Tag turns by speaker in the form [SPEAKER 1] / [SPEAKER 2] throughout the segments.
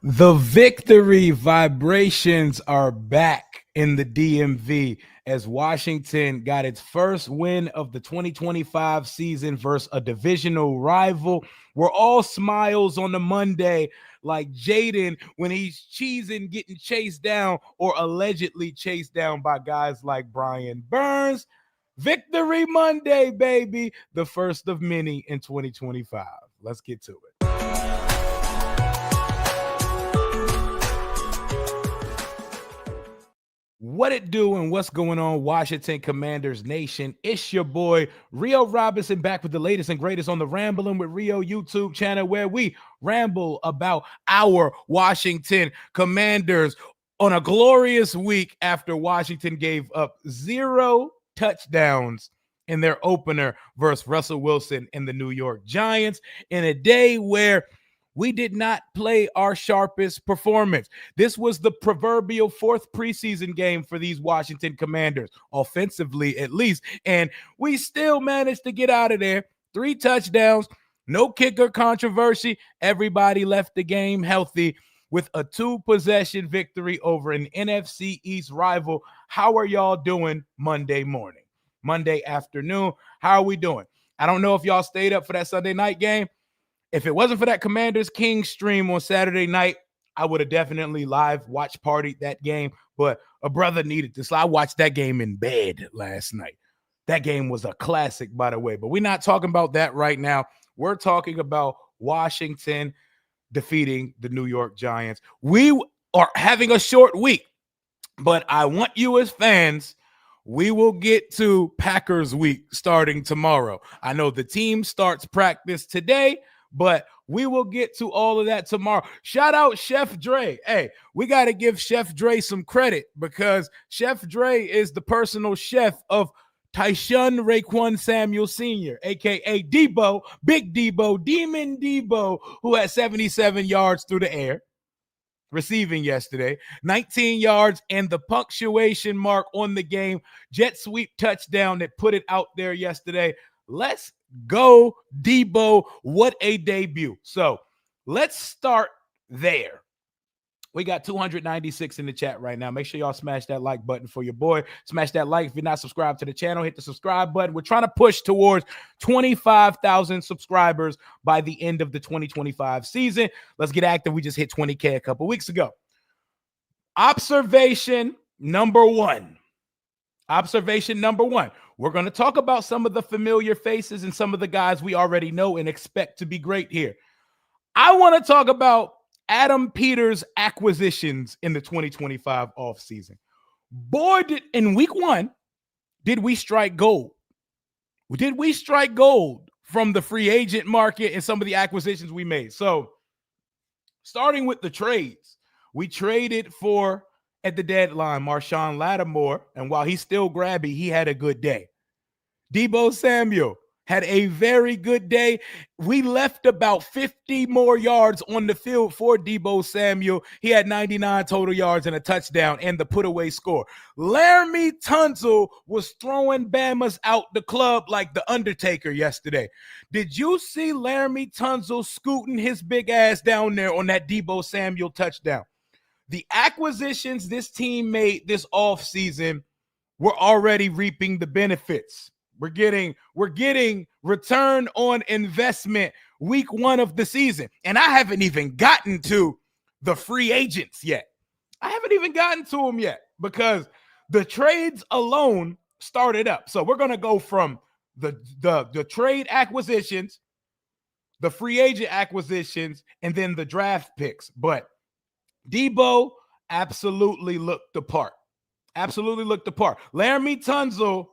[SPEAKER 1] The victory vibrations are back in the DMV as Washington got its first win of the 2025 season versus a divisional rival. We're all smiles on the Monday, like Jaden when he's cheesing, getting chased down or allegedly chased down by guys like Brian Burns. Victory Monday, baby. The first of many in 2025. Let's get to it. What it do and what's going on, Washington Commanders Nation? It's your boy Rio Robinson back with the latest and greatest on the Rambling with Rio YouTube channel, where we ramble about our Washington Commanders on a glorious week after Washington gave up 0 touchdowns in their opener versus Russell Wilson and the New York Giants, in a day where we did not play our sharpest performance. This was the proverbial fourth preseason game for these Washington Commanders, offensively at least, and we still managed to get out of there. 3 touchdowns, no kicker controversy. Everybody left the game healthy with a 2-possession victory over an NFC East rival. How are y'all doing Monday morning? Monday afternoon, how are we doing? I don't know if y'all stayed up for that Sunday night game. If it wasn't for that Commanders King stream on Saturday night, I would have definitely live watch partied that game, but a brother needed this. I watched that game in bed last night. That game was a classic, by the way, but we're not talking about that right now. We're talking about Washington defeating the New York Giants. We are having a short week, but I want you as fans, we will get to Packers week starting tomorrow. I know the team starts practice today, but we will get to all of that tomorrow. Shout out Chef Dre. Hey, we got to give Chef Dre some credit because Chef Dre is the personal chef of Tyshawn Raekwon Samuel Sr., a.k.a. Debo, Big Debo, Demon Debo, who had 77 yards through the air receiving yesterday, 19 yards, and the punctuation mark on the game, jet sweep touchdown that put it out there yesterday. Let's go, Debo. What a debut. So let's start there. We got 296 in the chat right now. Make sure y'all smash that like button for your boy. Smash that like. If you're not subscribed to the channel, hit the subscribe button. We're trying to push towards 25,000 subscribers by the end of the 2025 season. Let's get active. We just hit 20K a couple weeks ago. Observation number one. Observation number one. We're going to talk about some of the familiar faces and some of the guys we already know and expect to be great here. I want to talk about Adam Peters' acquisitions in the 2025 offseason. Boy, in week 1, did we strike gold? Did we strike gold from the free agent market and some of the acquisitions we made? So, starting with the trades, we traded for, at the deadline, Marshawn Lattimore, and while he's still grabby, he had a good day. Debo Samuel had a very good day. We left about 50 more yards on the field for Debo Samuel. He had 99 total yards and a touchdown and the put-away score. Laramie Tunsil was throwing Bamas out the club like the Undertaker yesterday. Did you see Laramie Tunsil scooting his big ass down there on that Debo Samuel touchdown? The acquisitions this team made this offseason were already reaping the benefits. We're getting return on investment week 1 of the season. And I haven't even gotten to the free agents yet. I haven't even gotten to them yet because the trades alone started up. So we're going to go from the trade acquisitions, the free agent acquisitions, and then the draft picks. But Debo absolutely looked the part. Absolutely looked the part. Laramie Tunsil,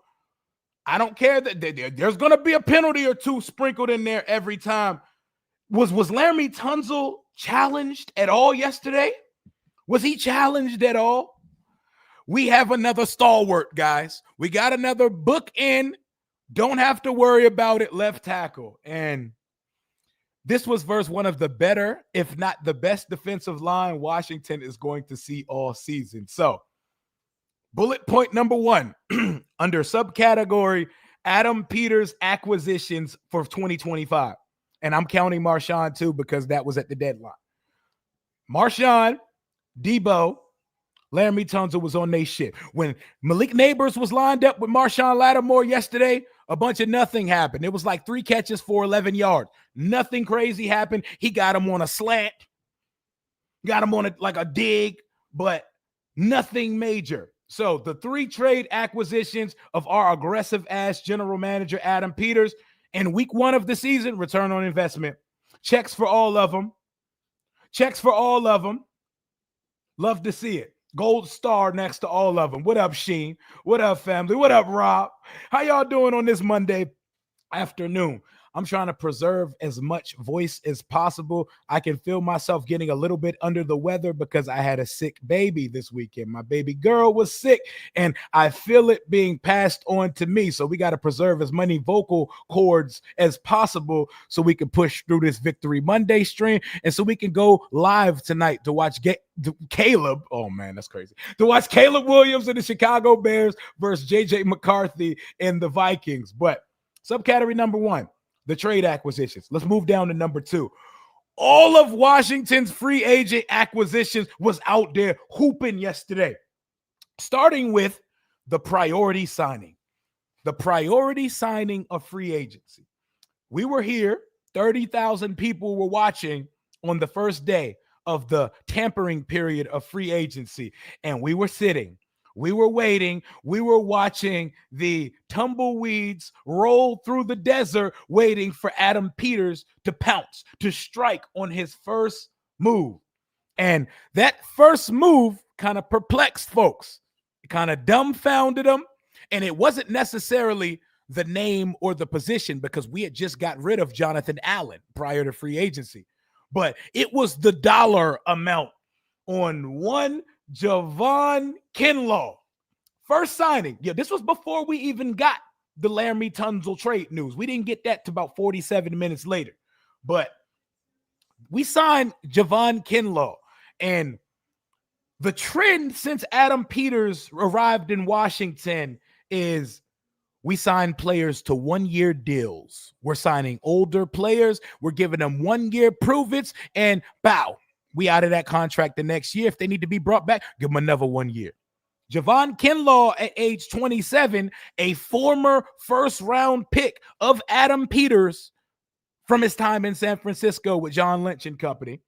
[SPEAKER 1] I don't care that there's going to be a penalty or two sprinkled in there every time. Was Laramie Tunsil challenged at all yesterday? Was he challenged at all? We have another stalwart, guys. We got another bookend. Don't have to worry about it, left tackle. And this was versus one of the better, if not the best defensive line Washington is going to see all season. So, bullet point number 1, under subcategory Adam Peters acquisitions for 2025. And I'm counting Marshawn too because that was at the deadline. Marshawn, Debo, Laramie Tunsil was on their shit. When Malik Neighbors was lined up with Marshawn Lattimore yesterday, a bunch of nothing happened. It was like 3 catches for 11 yards. Nothing crazy happened. He got him on a slant, got him on like a dig, but nothing major. So the 3 trade acquisitions of our aggressive ass general manager, Adam Peters, in week 1 of the season, return on investment. Checks for all of them. Checks for all of them. Love to see it. Gold star next to all of them. What up, Sheen? What up, family? What up, Rob? How y'all doing on this Monday afternoon? I'm trying to preserve as much voice as possible. I can feel myself getting a little bit under the weather because I had a sick baby this weekend. My baby girl was sick, and I feel it being passed on to me. So we got to preserve as many vocal cords as possible so we can push through this Victory Monday stream, and so we can go live tonight to watch Caleb. Oh, man, that's crazy. To watch Caleb Williams and the Chicago Bears versus J.J. McCarthy and the Vikings. But subcategory number 1. The trade acquisitions. Let's move down to number 2. All of Washington's free agent acquisitions was out there hooping yesterday. Starting with the priority signing. The priority signing of free agency. We were here. 30,000 people were watching on the first day of the tampering period of free agency. And we were sitting. We were waiting. We were watching the tumbleweeds roll through the desert, waiting for Adam Peters to pounce, to strike on his first move. And that first move kind of perplexed folks. It kind of dumbfounded them. And it wasn't necessarily the name or the position because we had just got rid of Jonathan Allen prior to free agency. But it was the dollar amount on one Javon Kinlaw. First signing. Yeah, this was before we even got the Laramie Tunsil trade news. We didn't get that to about 47 minutes later. But we signed Javon Kinlaw. And the trend since Adam Peters arrived in Washington is we sign players to 1-year deals. We're signing older players. We're giving them 1-year prove-its, and bow. We out of that contract the next year. If they need to be brought back, give them another 1 year. Javon Kinlaw at age 27, a former first-round pick of Adam Peters from his time in San Francisco with John Lynch and company.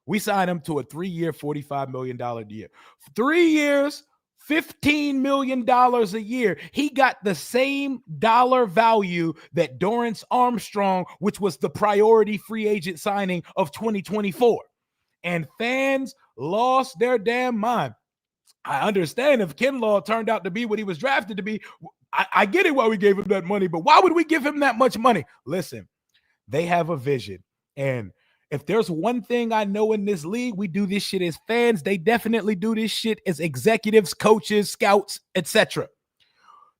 [SPEAKER 1] We signed him to a 3-year, $45 million deal. 3 years, $15 million a year. He got the same dollar value that Dorrance Armstrong, which was the priority free agent signing of 2024. And fans lost their damn mind. I understand if Kinlaw turned out to be what he was drafted to be. I get it why we gave him that money, but why would we give him that much money? Listen, they have a vision. And if there's one thing I know in this league, we do this shit as fans. They definitely do this shit as executives, coaches, scouts, etc.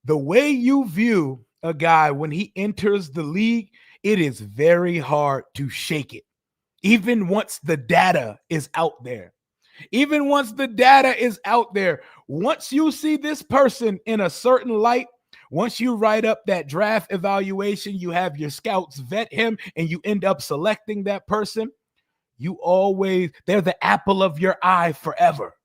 [SPEAKER 1] The way you view a guy when he enters the league, it is very hard to shake it. Even once the data is out there. Even once the data is out there, once you see this person in a certain light, once you write up that draft evaluation, you have your scouts vet him, and you end up selecting that person, they're the apple of your eye forever.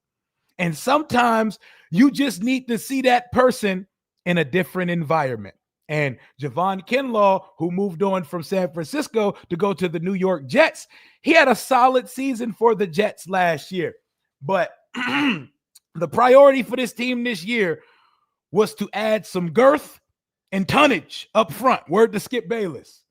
[SPEAKER 1] And sometimes you just need to see that person in a different environment. And Javon Kinlaw, who moved on from San Francisco to go to the New York Jets, he had a solid season for the Jets last year. But the priority for this team this year was to add some girth and tonnage up front. Word to Skip Bayless.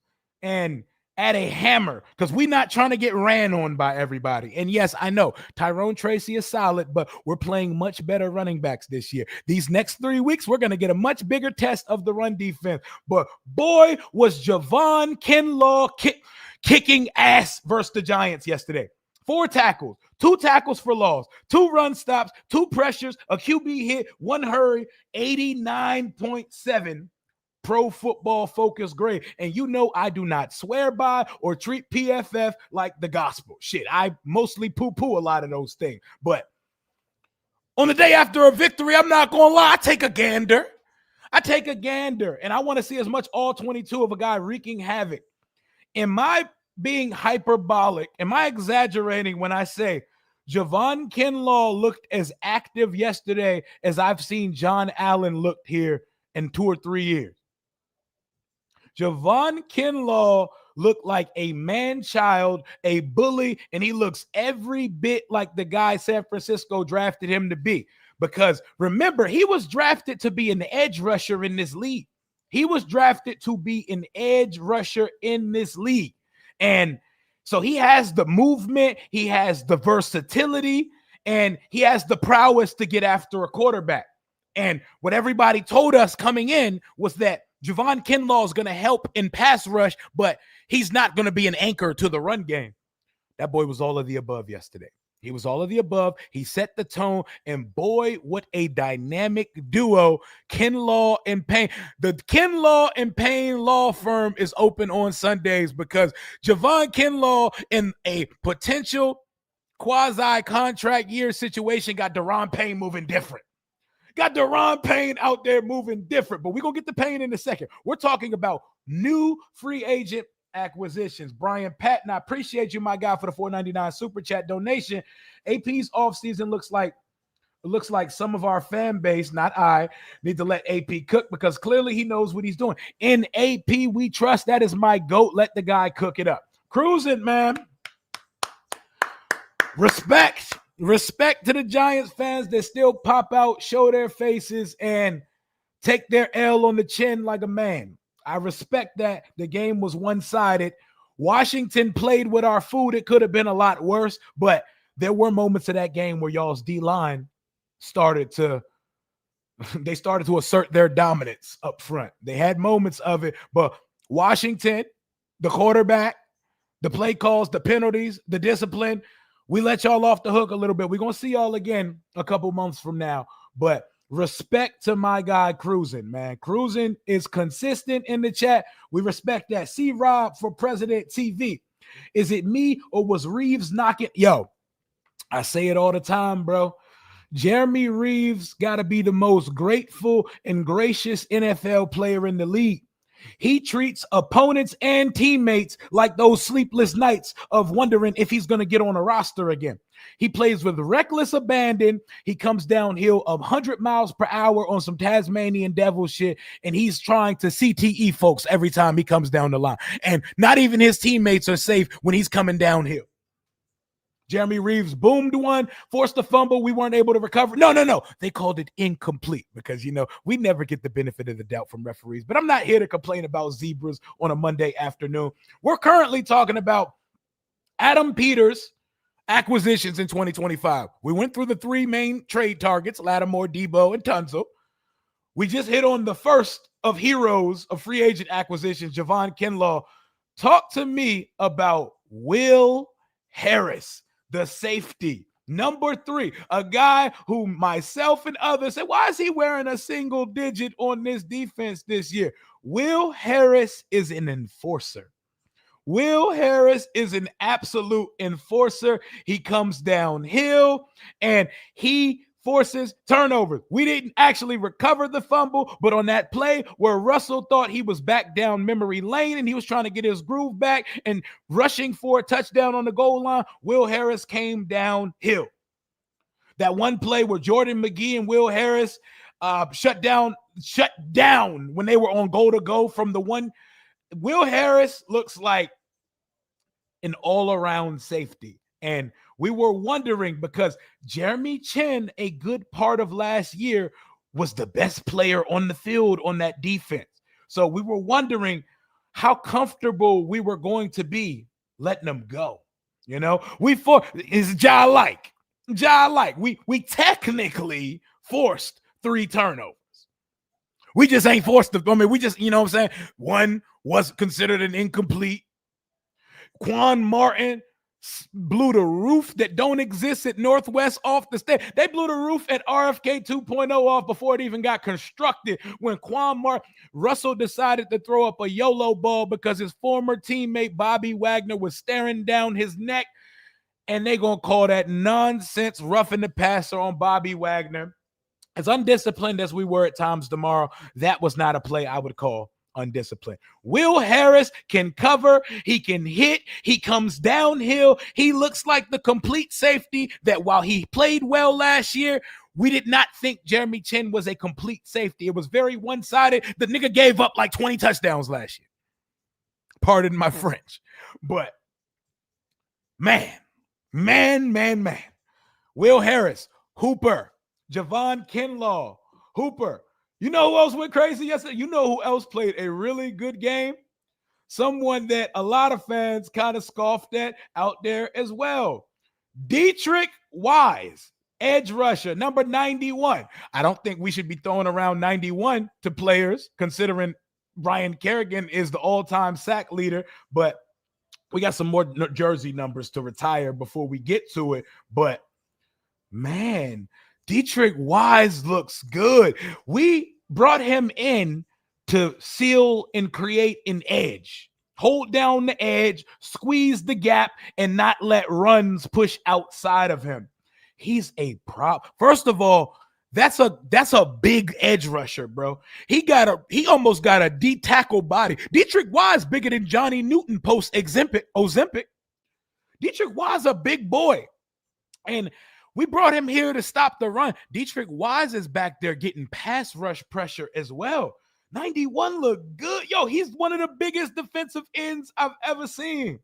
[SPEAKER 1] And add a hammer, because we're not trying to get ran on by everybody. And yes, I know Tyrone Tracy is solid, but we're playing much better running backs this year. These next 3 weeks, we're going to get a much bigger test of the run defense. But boy, was Javon Kinlaw kicking ass versus the Giants yesterday. 4 tackles, 2 tackles for loss, 2 run stops, 2 pressures, a QB hit, 1 hurry, 89.7 Pro Football Focus grade. And you know I do not swear by or treat PFF like the gospel. Shit, I mostly poo-poo a lot of those things. But on the day after a victory, I'm not going to lie, I take a gander. And I want to see as much all 22 of a guy wreaking havoc. In my being hyperbolic? Am I exaggerating when I say Javon Kinlaw looked as active yesterday as I've seen John Allen looked here in 2 or 3 years? Javon Kinlaw looked like a man-child, a bully, and he looks every bit like the guy San Francisco drafted him to be. Because remember, he was drafted to be an edge rusher in this league. He was drafted to be an edge rusher in this league. And so he has the movement, he has the versatility, and he has the prowess to get after a quarterback. And what everybody told us coming in was that Javon Kinlaw is going to help in pass rush, but he's not going to be an anchor to the run game. That boy was all of the above yesterday. He was all of the above. He set the tone, and boy, what a dynamic duo, Kinlaw and Payne. The Kinlaw and Payne law firm is open on Sundays because Javon Kinlaw in a potential quasi-contract year situation got Daron Payne moving different. Got Daron Payne out there moving different, but we're going to get to Payne in a second. We're talking about new free agent acquisitions. Brian Patton, I appreciate you, my guy, for the $4.99 super chat donation. AP's offseason looks like some of our fan base, not I, need to let AP cook because clearly he knows what he's doing. In AP, we trust. That is my GOAT. Let the guy cook it up. Cruising, man. Respect to the Giants fans that still pop out, show their faces, and take their L on the chin like a man. I respect that. The game was one-sided. Washington played with our food. It could have been a lot worse, but there were moments of that game where y'all's D-line started to assert their dominance up front. They had moments of it, but Washington, the quarterback, the play calls, the penalties, the discipline, we let y'all off the hook a little bit. We're going to see y'all again a couple months from now. But respect to my guy, Cruising, man. Cruising is consistent in the chat. We respect that. C. Rob for President TV. Is it me or was Reeves knocking? Yo, I say it all the time, bro. Jeremy Reeves got to be the most grateful and gracious NFL player in the league. He treats opponents and teammates like those sleepless nights of wondering if he's going to get on a roster again. He plays with reckless abandon. He comes downhill 100 miles per hour on some Tasmanian devil shit, and he's trying to CTE folks every time he comes down the line. And not even his teammates are safe when he's coming downhill. Jeremy Reeves boomed one, forced a fumble. We weren't able to recover. No. They called it incomplete because, we never get the benefit of the doubt from referees. But I'm not here to complain about zebras on a Monday afternoon. We're currently talking about Adam Peters acquisitions in 2025. We went through the three main trade targets, Lattimore, Debo, and Tunzel. We just hit on the first of heroes of free agent acquisitions, Javon Kinlaw. Talk to me about Will Harris, the safety. Number 3, a guy who myself and others said, why is he wearing a single digit on this defense this year? Will Harris is an enforcer. Will Harris is an absolute enforcer. He comes downhill and he forces turnovers. We didn't actually recover the fumble, but on that play where Russell thought he was back down memory lane and he was trying to get his groove back and rushing for a touchdown on the goal line, Will Harris came downhill. That one play where Jordan McGee and Will Harris shut down when they were on goal to go from the one. Will Harris looks like an all-around safety. And we were wondering because Jeremy Chin, a good part of last year, was the best player on the field on that defense. So we were wondering how comfortable we were going to be letting them go. Is we technically forced 3 turnovers. We just ain't forced them. We just, one was considered an incomplete. Quan Martin blew the roof that don't exist at Northwest off the stage. They blew the roof at RFK 2.0 off before it even got constructed when Russell decided to throw up a YOLO ball because his former teammate Bobby Wagner was staring down his neck, and they gonna call that nonsense roughing the passer on Bobby Wagner. As undisciplined as we were at times tomorrow, that was not a play I would call undisciplined. Will Harris can cover. He can hit. He comes downhill. He looks like the complete safety that while he played well last year, we did not think Jeremy Chin was a complete safety. It was very one-sided. The nigga gave up like 20 touchdowns last year. Pardon my French. But man. Will Harris, Hooper, Javon Kinlaw, Hooper. You know who else went crazy yesterday? You know who else played a really good game? Someone that a lot of fans kind of scoffed at out there as well. Dietrich Wise, edge rusher, number 91. I don't think we should be throwing around 91 to players, considering Ryan Kerrigan is the all-time sack leader, but we got some more jersey numbers to retire before we get to it. But man, Dietrich Wise looks good. We brought him in to seal and create an edge. Hold down the edge, squeeze the gap, and not let runs push outside of him. He's a prop. First of all, that's a big edge rusher, bro. He almost got a D-tackle body. Dietrich Wise bigger than Johnny Newton post Ozempic. Dietrich Wise a big boy. And we brought him here to stop the run. Dietrich Wise is back there getting pass rush pressure as well. 91 look good. Yo, he's one of the biggest defensive ends I've ever seen.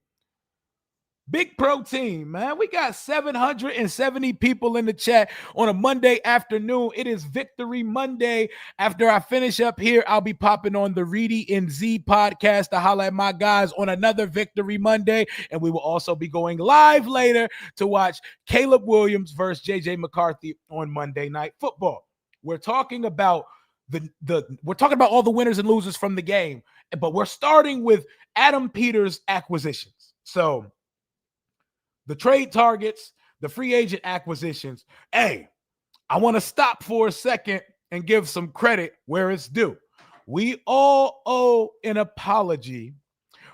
[SPEAKER 1] Big protein, man. We got 770 people in the chat on a Monday afternoon. It is Victory Monday. After I finish up here, I'll be popping on the Reedy and Z podcast to holler at my guys on another Victory Monday. And we will also be going live later to watch Caleb Williams versus JJ McCarthy on Monday Night Football. We're talking about we're talking about all the winners and losers from the game, but we're starting with Adam Peters acquisitions. So the trade targets, the free agent acquisitions. Hey, I want to stop for a second and give some credit where it's due. We all owe an apology.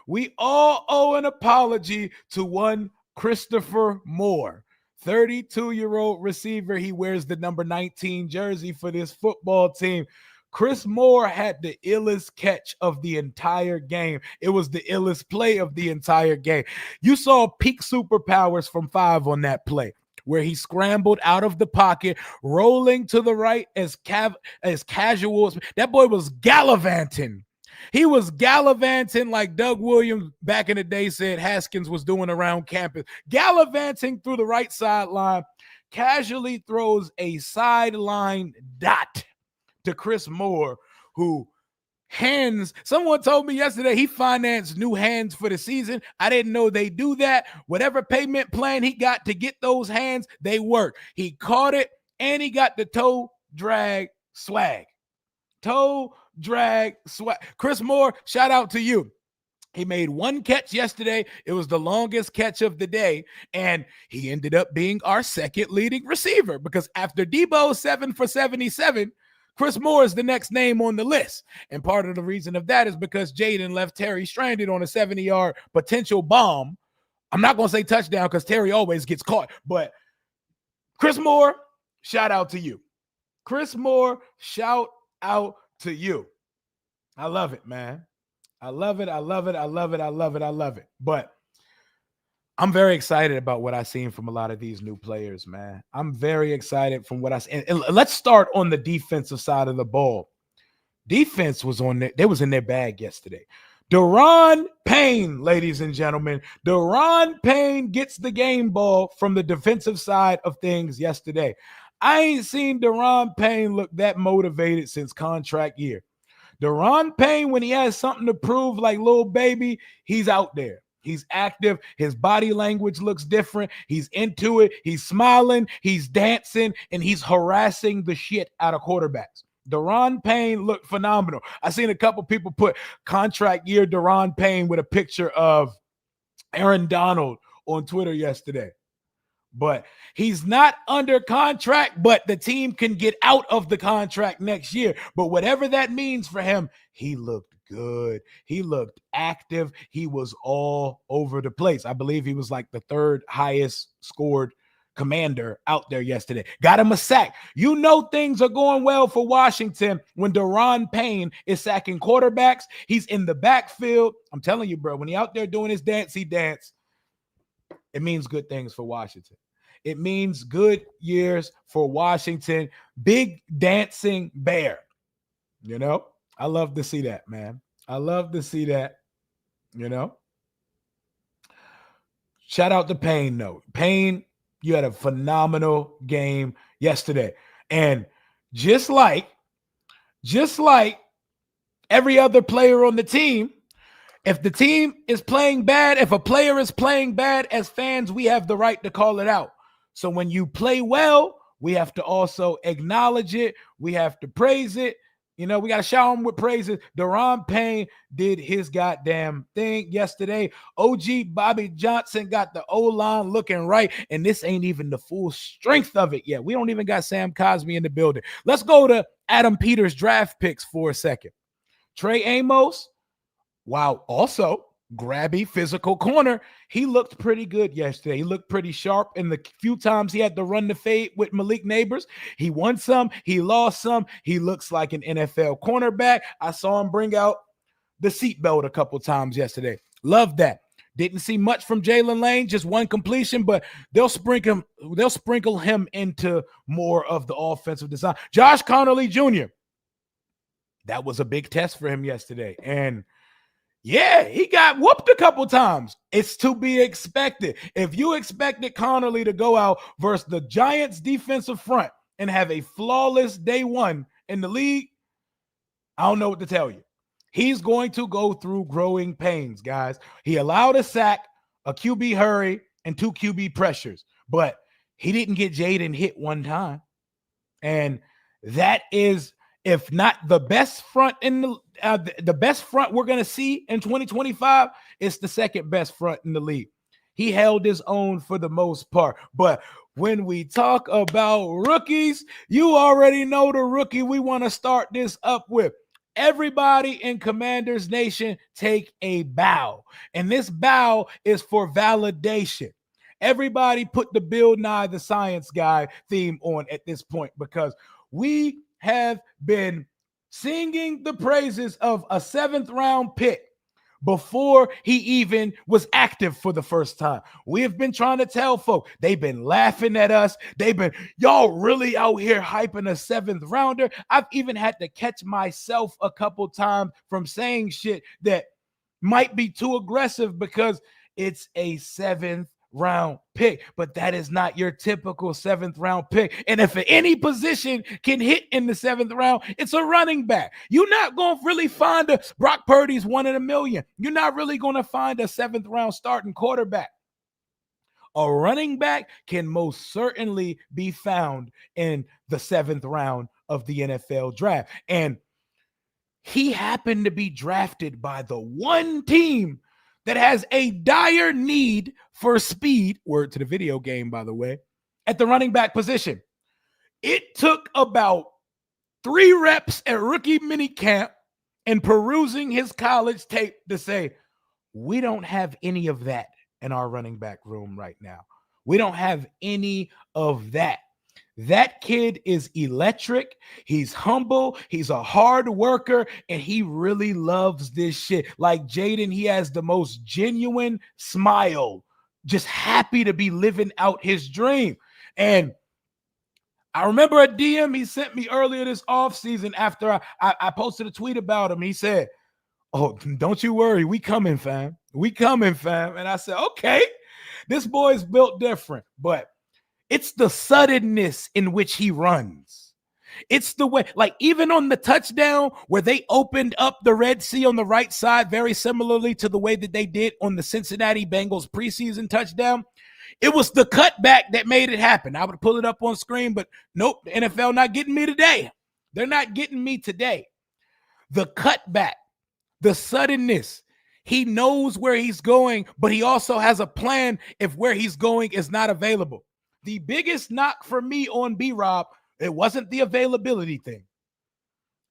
[SPEAKER 1] We all owe an apology to one Christopher Moore, 32-year-old receiver. He wears the number 19 jersey for this football team. Chris Moore had the illest catch of the entire game. It was the illest play of the entire game. You saw peak superpowers from 5 on that play, where he scrambled out of the pocket, rolling to the right as casual. That boy was gallivanting. He was gallivanting like Doug Williams back in the day said Haskins was doing around campus. Gallivanting through the right sideline, casually throws a sideline dot to Chris Moore, who someone told me yesterday he financed new hands for the season. I didn't know they do that. Whatever payment plan he got to get those hands, they work. He caught it, and he got the toe drag swag. Toe drag swag. Chris Moore, shout out to you. He made one catch yesterday. It was the longest catch of the day, and he ended up being our second leading receiver because after Debo 7 for 77, Chris Moore is the next name on the list. And part of the reason of that is because Jaden left Terry stranded on a 70-yard potential bomb. I'm not going to say touchdown because Terry always gets caught. But Chris Moore, shout out to you. Chris Moore, shout out to you. I love it, man. I love it. I love it. I love it. I love it. I love it. But I'm very excited about what I've seen from a lot of these new players, man. I'm very excited from what I see. And let's start on the defensive side of the ball. Defense was they was in their bag yesterday. Daron Payne, ladies and gentlemen. Daron Payne gets the game ball from the defensive side of things yesterday. I ain't seen Daron Payne look that motivated since contract year. Daron Payne, when he has something to prove like little baby, he's out there. He's active. His body language looks different. He's into it. He's smiling. He's dancing, and he's harassing the shit out of quarterbacks. Daron Payne looked phenomenal. I seen a couple people put contract year Daron Payne with a picture of Aaron Donald on Twitter yesterday. But he's not under contract, but the team can get out of the contract next year. But whatever that means for him, he looked good. He looked active. He was all over the place. I believe he was like the third highest scored commander out there yesterday. Got him a sack. You know things are going well for Washington when Daron Payne is sacking quarterbacks. He's in the backfield. I'm telling you, bro, when he out there doing his dancey dance, it means good things for Washington. It means good years for Washington. Big dancing bear. You know, I love to see that, man. I love to see that, you know. Shout out to Payne, though. Payne, you had a phenomenal game yesterday. And just like every other player on the team, if the team is playing bad, if a player is playing bad, as fans, we have the right to call it out. So when you play well, we have to also acknowledge it. We have to praise it. You know, we got to shower him with praises. Daron Payne did his goddamn thing yesterday. OG Bobby Johnson got the O-line looking right, and this ain't even the full strength of it yet. We don't even got Sam Cosmi in the building. Let's go to Adam Peters' draft picks for a second. Trey Amos, wow, also grabby physical corner. He looked pretty good yesterday. He looked pretty sharp in the few times he had to run the fade with Malik Neighbors. He won some. He lost some. He looks like an NFL cornerback. I saw him bring out the seatbelt a couple times yesterday. Love that. Didn't see much from Jalen Lane, just one completion, but they'll sprinkle him into more of the offensive design. Josh Connerly Jr., that was a big test for him yesterday. And yeah, he got whooped a couple times. It's to be expected. If you expected Connerly to go out versus the Giants defensive front and have a flawless day one in the league, I don't know what to tell you. He's going to go through growing pains, guys. He allowed a sack, a QB hurry, and 2 QB pressures, but he didn't get Jaden hit one time. And that is, if not the best front in the best front we're going to see in 2025, it's the second best front in the league. He held his own for the most part. But when we talk about rookies, you already know the rookie we want to start this up with. Everybody in Commanders Nation take a bow. And this bow is for validation. Everybody put the Bill Nye the Science Guy theme on at this point, because we have been singing the praises of a 7th round pick before he even was active for the first time. We have been trying to tell folk, they've been laughing at us. Y'all really out here hyping a 7th rounder. I've even had to catch myself a couple times from saying shit that might be too aggressive because it's a 7th round pick, but that is not your typical 7th round pick. And if any position can hit in the 7th round, it's a running back. You're not going to really find a Brock Purdy's 1 in a million. You're not really going to find a 7th round starting quarterback. A running back can most certainly be found in the 7th round of the NFL draft. And he happened to be drafted by the one team that has a dire need for speed, word to the video game, by the way, at the running back position. It took about 3 reps at rookie minicamp and perusing his college tape to say, we don't have any of that in our running back room right now. We don't have any of that. That kid is electric. He's humble. He's a hard worker, and he really loves this shit. Like Jaden, he has the most genuine smile, just happy to be living out his dream. And I remember a DM he sent me earlier this offseason after I posted a tweet about him. He said, "Oh, don't you worry. We coming, fam. We coming, fam." And I said, okay, this boy's built different, but it's the suddenness in which he runs. It's the way, like even on the touchdown where they opened up the Red Sea on the right side, very similarly to the way that they did on the Cincinnati Bengals preseason touchdown. It was the cutback that made it happen. I would pull it up on screen, but nope, the NFL not getting me today. They're not getting me today. The cutback, the suddenness. He knows where he's going, but he also has a plan if where he's going is not available. The biggest knock for me on B-Rob, it wasn't the availability thing.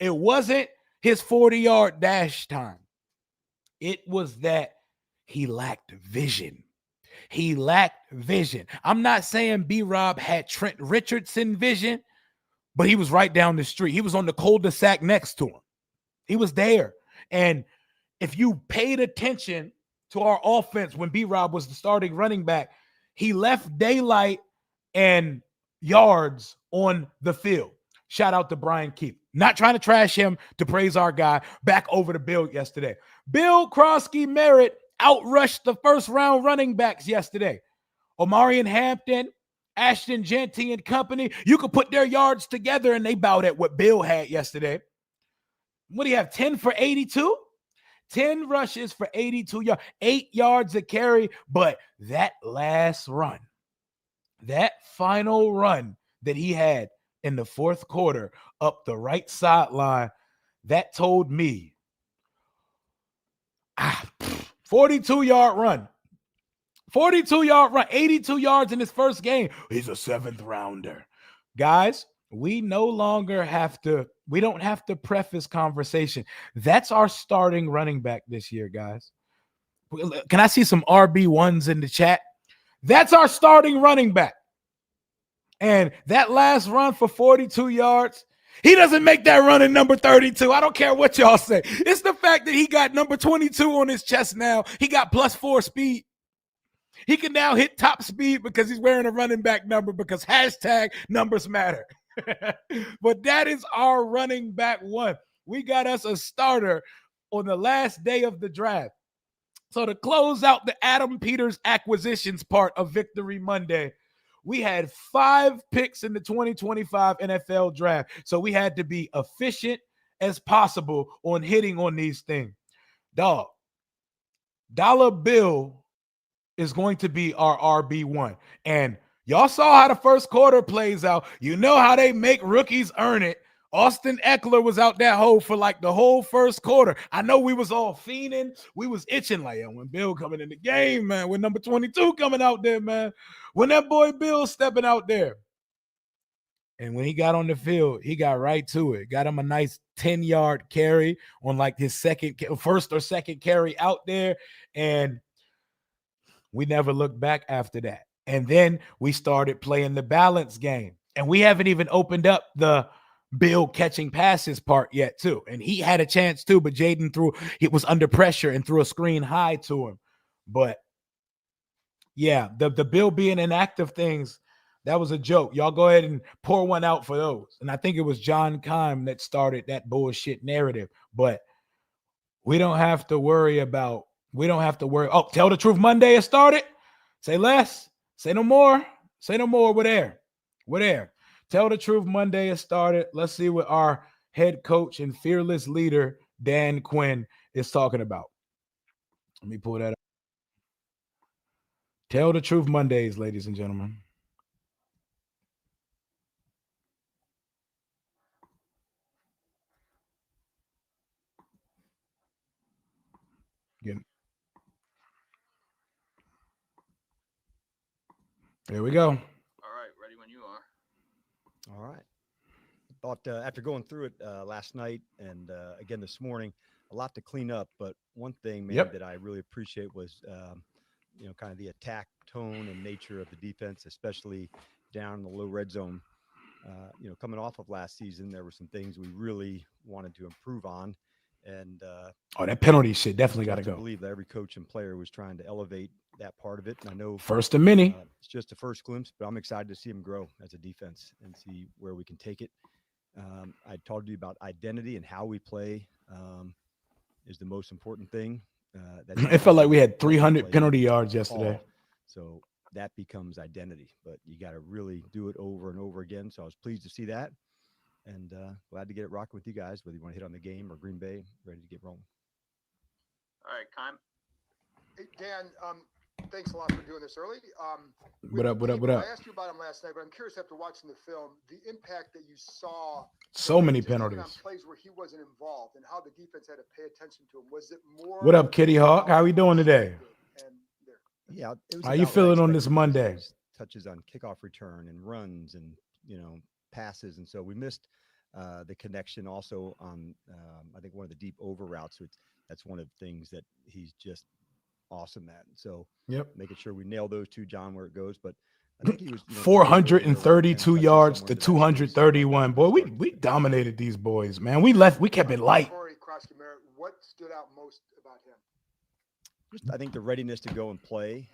[SPEAKER 1] It wasn't his 40-yard dash time. It was that he lacked vision. He lacked vision. I'm not saying B-Rob had Trent Richardson vision, but he was right down the street. He was on the cul-de-sac next to him. He was there. And if you paid attention to our offense when B-Rob was the starting running back, he left daylight and yards on the field. Shout out to Brian Keith. Not trying to trash him, to praise our guy. Back over to Bill yesterday. Bill Krosky Merritt outrushed the first round running backs yesterday. Omarion Hampton, Ashton Jeanty and company. You could put their yards together and they bowed at what Bill had yesterday. What do you have? 10 for 82? 10 rushes for 82 yards, 8 yards a carry. But that last run, that final run that he had in the fourth quarter up the right sideline, that told me 42-yard run. 42-yard run, 82 yards in his first game. He's a seventh rounder. Guys, we don't have to preface conversation. That's our starting running back this year, guys. Can I see some RB1s in the chat? That's our starting running back. And that last run for 42 yards, he doesn't make that run in number 32. I don't care what y'all say. It's the fact that he got number 22 on his chest now. He got +4 speed. He can now hit top speed because he's wearing a running back number because #numbers matter. But that is our running back one. We got us a starter on the last day of the draft. So to close out the Adam Peters acquisitions part of Victory Monday, we had 5 picks in the 2025 NFL draft. So we had to be efficient as possible on hitting on these things. Dog, Dollar Bill is going to be our RB1. And y'all saw how the first quarter plays out. You know how they make rookies earn it. Austin Eckler was out that hole for like the whole first quarter. I know we was all fiending. We was itching like, when Bill coming in the game, man. When number 22 coming out there, man. When that boy Bill stepping out there. And when he got on the field, he got right to it. Got him a nice 10-yard carry on like his first or second carry out there. And we never looked back after that. And then we started playing the balance game. And we haven't even opened up the Bill catching passes part yet, too. And he had a chance, too, but Jaden was under pressure and threw a screen high to him. But, yeah, the Bill being inactive things, that was a joke. Y'all go ahead and pour one out for those. And I think it was John Keim that started that bullshit narrative. But we don't have to worry. Oh, Tell the Truth Monday has started. Say less. Say no more. Say no more. We're there. Tell the Truth Monday has started. Let's see what our head coach and fearless leader, Dan Quinn, is talking about. Let me pull that up. Tell the Truth Mondays, ladies and gentlemen. There we go.
[SPEAKER 2] All right, ready when you are.
[SPEAKER 3] All right. Thought after going through it last night and again this morning, a lot to clean up. But one thing, man, that I really appreciate was, kind of the attack tone and nature of the defense, especially down in the low red zone. Coming off of last season, there were some things we really wanted to improve on. And
[SPEAKER 1] that penalty shit definitely got to go.
[SPEAKER 3] I believe that every coach and player was trying to elevate that part of it. And I know
[SPEAKER 1] first and many.
[SPEAKER 3] It's just a first glimpse, but I'm excited to see him grow as a defense and see where we can take it. I told you about identity and how we play is the most important thing.
[SPEAKER 1] It felt like we had 300 penalty yards yesterday.
[SPEAKER 3] So that becomes identity, but you got to really do it over and over again. So I was pleased to see that. And glad to get it rocking with you guys, whether you want to hit on the game or Green Bay, ready to get rolling.
[SPEAKER 2] All right, Keim.
[SPEAKER 4] Hey, Dan, thanks a lot for doing this early.
[SPEAKER 1] What up?
[SPEAKER 4] I asked you about him last night, but I'm curious after watching the film, the impact that you saw.
[SPEAKER 1] So many penalties.
[SPEAKER 4] On plays where he wasn't involved and how the defense had to pay attention to him. Was it more?
[SPEAKER 1] What up, Kitty Hawk? How we doing today?
[SPEAKER 3] Yeah.
[SPEAKER 1] How you feeling on this Monday?
[SPEAKER 3] Touches on kickoff return and runs and, passes. And so we missed the connection also on, I think, one of the deep over routes. So that's one of the things that he's just awesome at. So
[SPEAKER 1] Yep.
[SPEAKER 3] making sure we nail those two, John, where it goes. But I think he was
[SPEAKER 1] 432 yards to 231. Boy, we dominated these boys, man. We kept it light.
[SPEAKER 4] What stood out most about him?
[SPEAKER 3] Just, I think the readiness to go and play.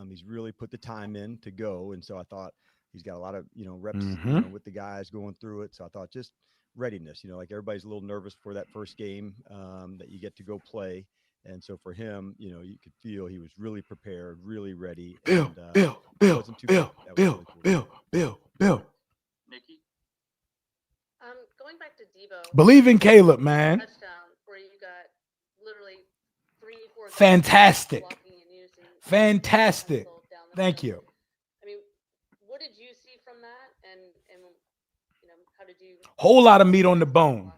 [SPEAKER 3] He's really put the time in to go, and so I thought he's got a lot of reps with the guys going through it. So I thought just readiness. Like everybody's a little nervous for that first game that you get to go play, and so for him, you could feel he was really prepared, really ready.
[SPEAKER 1] Bill.
[SPEAKER 2] Nikki?
[SPEAKER 5] Going back to Debo.
[SPEAKER 1] Believe in Caleb, man.
[SPEAKER 5] Touchdown where you got literally 3-4 guys
[SPEAKER 1] Fantastic.
[SPEAKER 5] blocking and using
[SPEAKER 1] Fantastic.
[SPEAKER 5] down the
[SPEAKER 1] Thank
[SPEAKER 5] field.
[SPEAKER 1] you.
[SPEAKER 5] I mean, what did you see from that? And how did you?
[SPEAKER 1] Whole lot of meat on the bone.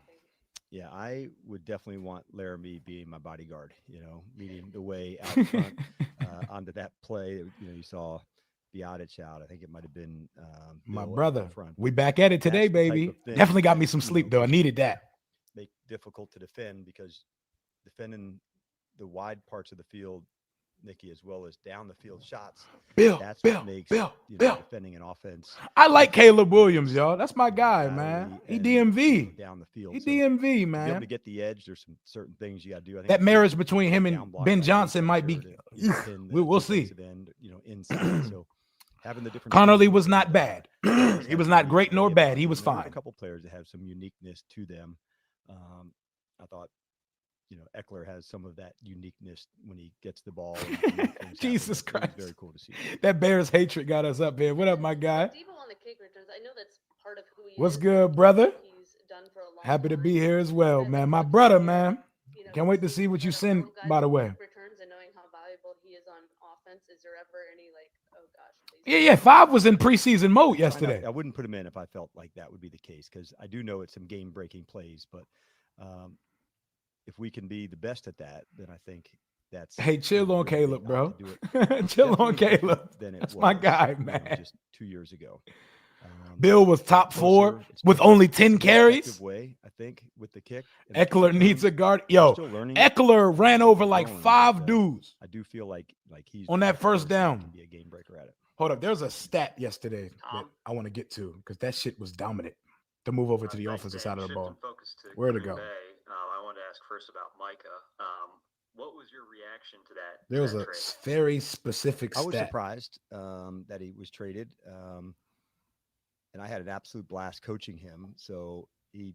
[SPEAKER 3] Yeah, I would definitely want Laramie being my bodyguard, meeting the way out front onto that play. You saw Biotic out. I think it might have been
[SPEAKER 1] My
[SPEAKER 3] Bill
[SPEAKER 1] brother.
[SPEAKER 3] front.
[SPEAKER 1] We back at it today,
[SPEAKER 3] That's the type
[SPEAKER 1] baby.
[SPEAKER 3] of thing
[SPEAKER 1] Definitely got me
[SPEAKER 3] that,
[SPEAKER 1] some sleep, though. I needed that.
[SPEAKER 3] Make difficult to defend because defending the wide parts of the field, Nikki, as well as down the field shots. That's what makes defending an offense.
[SPEAKER 1] I like Caleb Williams, y'all. That's my guy, man. He DMV.
[SPEAKER 3] Down the field.
[SPEAKER 1] He
[SPEAKER 3] So
[SPEAKER 1] DMV,
[SPEAKER 3] to be able
[SPEAKER 1] man.
[SPEAKER 3] to get the edge, there's some certain things you got to do. I think
[SPEAKER 1] That marriage between him and Ben Johnson might be. We'll see.
[SPEAKER 3] End, inside. So having the different.
[SPEAKER 1] Connerly was not bad. He was not great nor bad. He was fine.
[SPEAKER 3] A couple players that have some uniqueness to them. I thought. Eckler has some of that uniqueness when he gets the ball.
[SPEAKER 1] Jesus Christ.
[SPEAKER 3] Very cool to see.
[SPEAKER 1] That Bears hatred got us up here. What up, my guy?
[SPEAKER 5] Debo on the kick returns. I know that's part of who he
[SPEAKER 1] What's
[SPEAKER 5] is.
[SPEAKER 1] good, brother?
[SPEAKER 5] He's done for a long
[SPEAKER 1] Happy to
[SPEAKER 5] time.
[SPEAKER 1] be here as well,
[SPEAKER 5] And
[SPEAKER 1] man. My
[SPEAKER 5] looking
[SPEAKER 1] brother,
[SPEAKER 5] at,
[SPEAKER 1] man. Can't wait to see what you
[SPEAKER 5] kind
[SPEAKER 1] send,
[SPEAKER 5] of guys
[SPEAKER 1] by the
[SPEAKER 5] on
[SPEAKER 1] way.
[SPEAKER 5] kick returns and knowing how valuable he is on offense. Is there ever any oh gosh?
[SPEAKER 1] Yeah. 5 was in preseason mode yesterday.
[SPEAKER 3] I wouldn't put him in if I felt like that would be the case because I do know it's some game-breaking plays, but if we can be the best at that, then I think that's.
[SPEAKER 1] Hey, chill on Caleb, bro.
[SPEAKER 3] Chill
[SPEAKER 1] Chill on Caleb. That's my guy, man.
[SPEAKER 3] Just 2 years ago.
[SPEAKER 1] Bill was top 4 with only 10 carries.
[SPEAKER 3] Way, I think, with the kick.
[SPEAKER 1] Eckler needs a guard. Yo, Eckler ran over like 5 dudes.
[SPEAKER 3] I do feel like he's
[SPEAKER 1] on that first down.
[SPEAKER 3] Can be a game breaker at it.
[SPEAKER 1] Hold up, there's a stat yesterday that I want to get to because that shit was dominant. To move over to the offensive side of the ball. Where to go?
[SPEAKER 2] I wanted to ask first about Micah. What was your reaction to that?
[SPEAKER 1] There was a very specific stat.
[SPEAKER 3] I was surprised that he was traded. And I had an absolute blast coaching him. So he,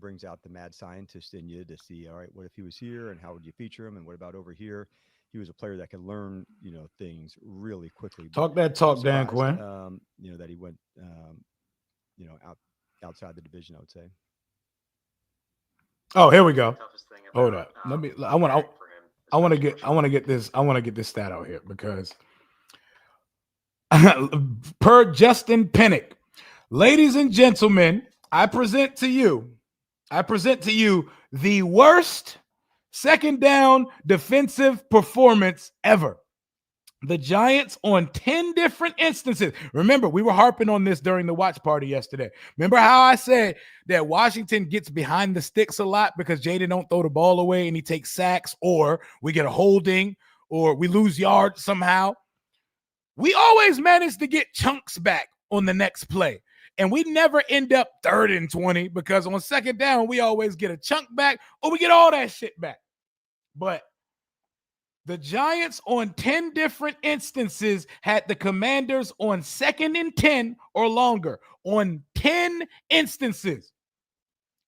[SPEAKER 3] brings out the mad scientist in you to see, all right, what if he was here and how would you feature him? And what about over here? He was a player that could learn, things really quickly.
[SPEAKER 1] Talk that talk, Dan Quinn.
[SPEAKER 3] That he went, outside the division, I would say.
[SPEAKER 1] Oh, here we go. Hold up. I want to get this stat out here because per Justin Pinnock, ladies and gentlemen, I present to you the worst second down defensive performance ever. The Giants on 10 different instances. Remember, we were harping on this during the watch party yesterday. Remember how I said that Washington gets behind the sticks a lot because Jaden don't throw the ball away and he takes sacks, or we get a holding, or we lose yards somehow. We always manage to get chunks back on the next play. And we never end up 3rd and 20 because on second down, we always get a chunk back or we get all that shit back. But the Giants on 10 different instances had the Commanders on 2nd and 10 or longer on 10 instances.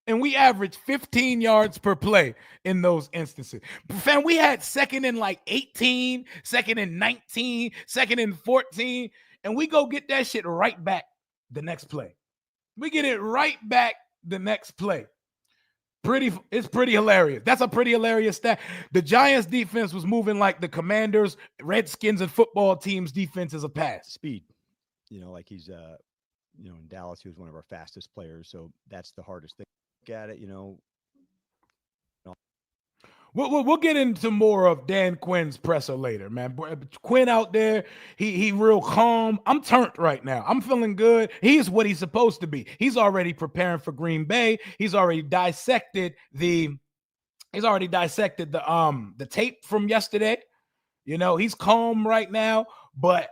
[SPEAKER 1] And we averaged 15 yards per play in those instances. Fam, we had 2nd and 18, 2nd and 19, 2nd and 14, and we go get that shit right back the next play. We get it right back the next play. It's pretty hilarious. That's a pretty hilarious stat. The Giants defense was moving like the Commanders, Redskins, and football teams' defense is a pass.
[SPEAKER 3] Speed. Like he's in Dallas, he was one of our fastest players. So that's the hardest thing. Look at it,
[SPEAKER 1] We'll get into more of Dan Quinn's presser later, man. Quinn out there, he real calm. I'm turned right now. I'm feeling good. He's what he's supposed to be. He's already preparing for Green Bay. He's already dissected the tape from yesterday. You know, he's calm right now, but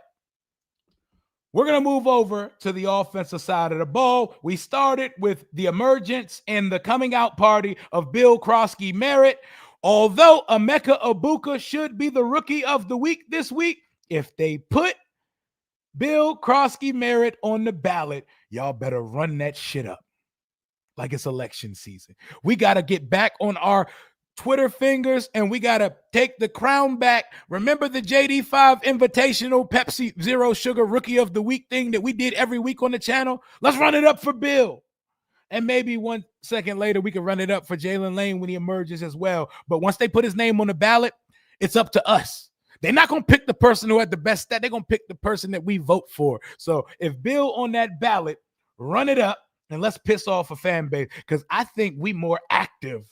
[SPEAKER 1] we're going to move over to the offensive side of the ball. We started with the emergence and the coming out party of Bill Krosky Merritt. Although Emeka Ibuka should be the rookie of the week this week, if they put Bill Krosky Merritt on the ballot, y'all better run that shit up like it's election season. We got to get back on our Twitter fingers, and we got to take the crown back. Remember the JD5 Invitational Pepsi Zero Sugar Rookie of the Week thing that we did every week on the channel? Let's run it up for Bill. And maybe 1 second later, we can run it up for Jalen Lane when he emerges as well. But once they put his name on the ballot, it's up to us. They're not going to pick the person who had the best stat. They're going to pick the person that we vote for. So if Bill on that ballot, run it up and let's piss off a fan base, because I think we more active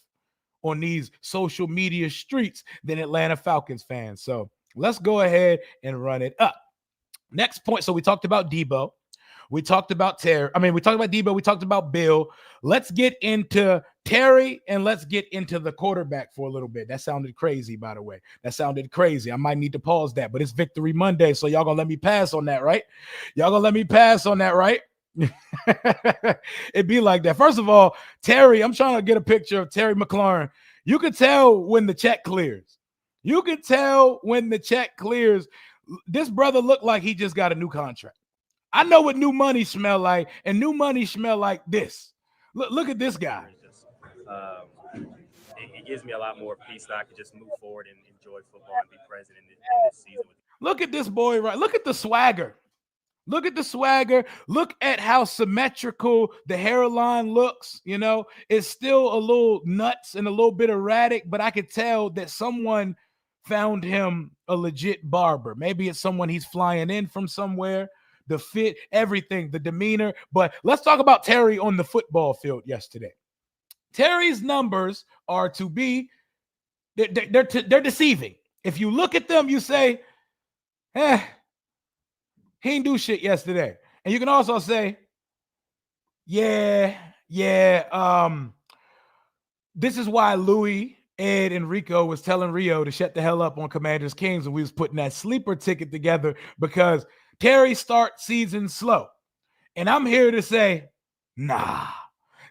[SPEAKER 1] on these social media streets than Atlanta Falcons fans. So let's go ahead and run it up. Next point. So we talked about Debo. We talked about Terry. We talked about Debo. We talked about Bill. Let's get into Terry and let's get into the quarterback for a little bit. That sounded crazy, by the way. That sounded crazy. I might need to pause that, but it's Victory Monday, so y'all gonna let me pass on that, right? Y'all gonna let me pass on that, right? It'd be like that. First of all, Terry, I'm trying to get a picture of Terry McLaurin. You can tell when the check clears. You can tell when the check clears. This brother looked like he just got a new contract. I know what new money smell like, and new money smell like this. Look at this guy.
[SPEAKER 6] It gives me a lot more peace that I can just move forward and enjoy football and be present in this season.
[SPEAKER 1] Look at this boy, right? Look at the swagger. Look at the swagger. Look at how symmetrical the hairline looks. You know, it's still a little nuts and a little bit erratic, but I could tell that someone found him a legit barber. Maybe it's someone he's flying in from somewhere. The fit, everything, the demeanor. But let's talk about Terry on the football field yesterday. Terry's numbers are to be, they're deceiving. If you look at them, you say, he didn't do shit yesterday. And you can also say, this is why Louis, Ed, and Rico was telling Rio to shut the hell up on Commanders Kings when we was putting that sleeper ticket together, because Terry starts season slow. And I'm here to say, nah,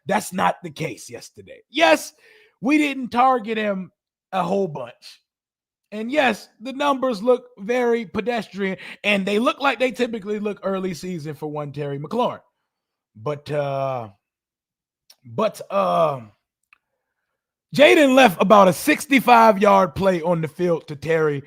[SPEAKER 1] that's not the case yesterday. Yes, we didn't target him a whole bunch. And yes, the numbers look very pedestrian, and they look like they typically look early season for one Terry McLaurin. But Jaden left about a 65-yard play on the field to Terry.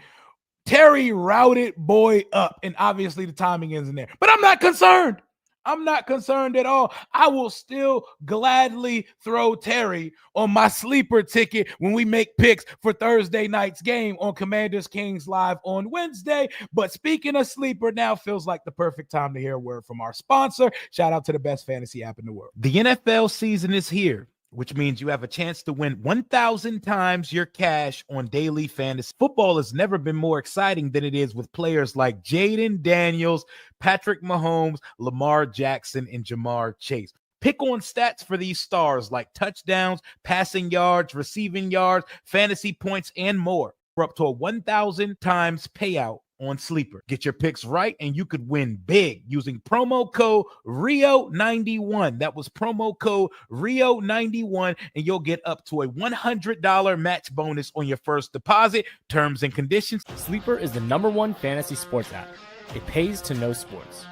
[SPEAKER 1] Terry routed boy up, and obviously the timing isn't there. But I'm not concerned. I'm not concerned at all. I will still gladly throw Terry on my sleeper ticket when we make picks for Thursday night's game on Commanders Kings Live on Wednesday. But speaking of sleeper, now feels like the perfect time to hear a word from our sponsor. Shout out to the best fantasy app in the world. The NFL season is here, which means you have a chance to win 1,000 times your cash on daily fantasy. Football has never been more exciting than it is with players like Jaden Daniels, Patrick Mahomes, Lamar Jackson, and Jamar Chase. Pick on stats for these stars like touchdowns, passing yards, receiving yards, fantasy points, and more. We're up to a 1,000 times payout on Sleeper. Get your picks right and you could win big using promo code RIO91. That was promo code RIO91, and you'll get up to a $100 match bonus on your first deposit. Terms and conditions.
[SPEAKER 7] Sleeper is the #1 fantasy sports app. It pays to know sports.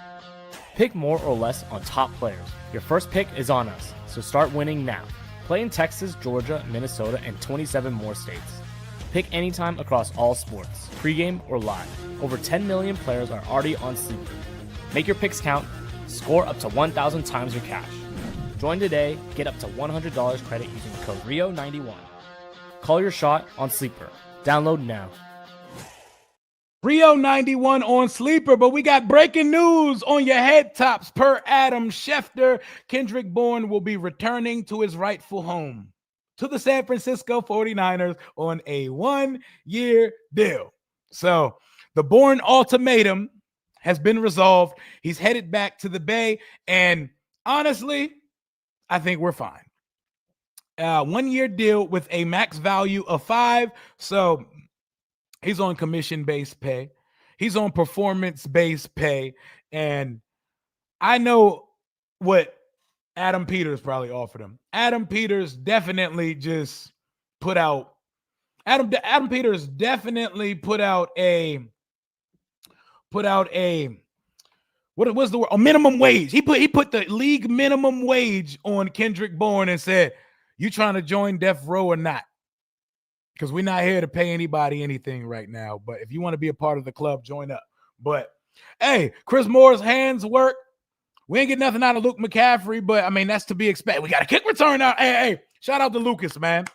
[SPEAKER 7] Pick more or less on top players. Your first pick is on us, so start winning now. Play in Texas, Georgia, Minnesota, and 27 more states. Pick anytime across all sports, pregame or live. Over 10 million players are already on Sleeper. Make your picks count. Score up to 1,000 times your cash. Join today. Get up to $100 credit using code RIO91. Call your shot on Sleeper. Download now.
[SPEAKER 1] RIO91 on Sleeper, but we got breaking news on your head tops. Per Adam Schefter, Kendrick Bourne will be returning to his rightful home, to the San Francisco 49ers on a 1-year deal. So the Bourne ultimatum has been resolved. He's headed back to the Bay, and honestly, I think we're fine. 1-year deal with a max value of 5. So He's on commission-based pay. He's on performance-based pay. And I know what Adam Peters probably offered him. Adam Peters definitely just put out Adam Peters definitely put out a what was the word? A minimum wage. He put the league minimum wage on Kendrick Bourne and said, "You trying to join Death Row or not? Because we're not here to pay anybody anything right now. But if you want to be a part of the club, join up." But hey, Chris Moore's hands work. We ain't get nothing out of Luke McCaffrey, but I mean, that's to be expected. We got a kick return out. Hey, shout out to Lucas, man.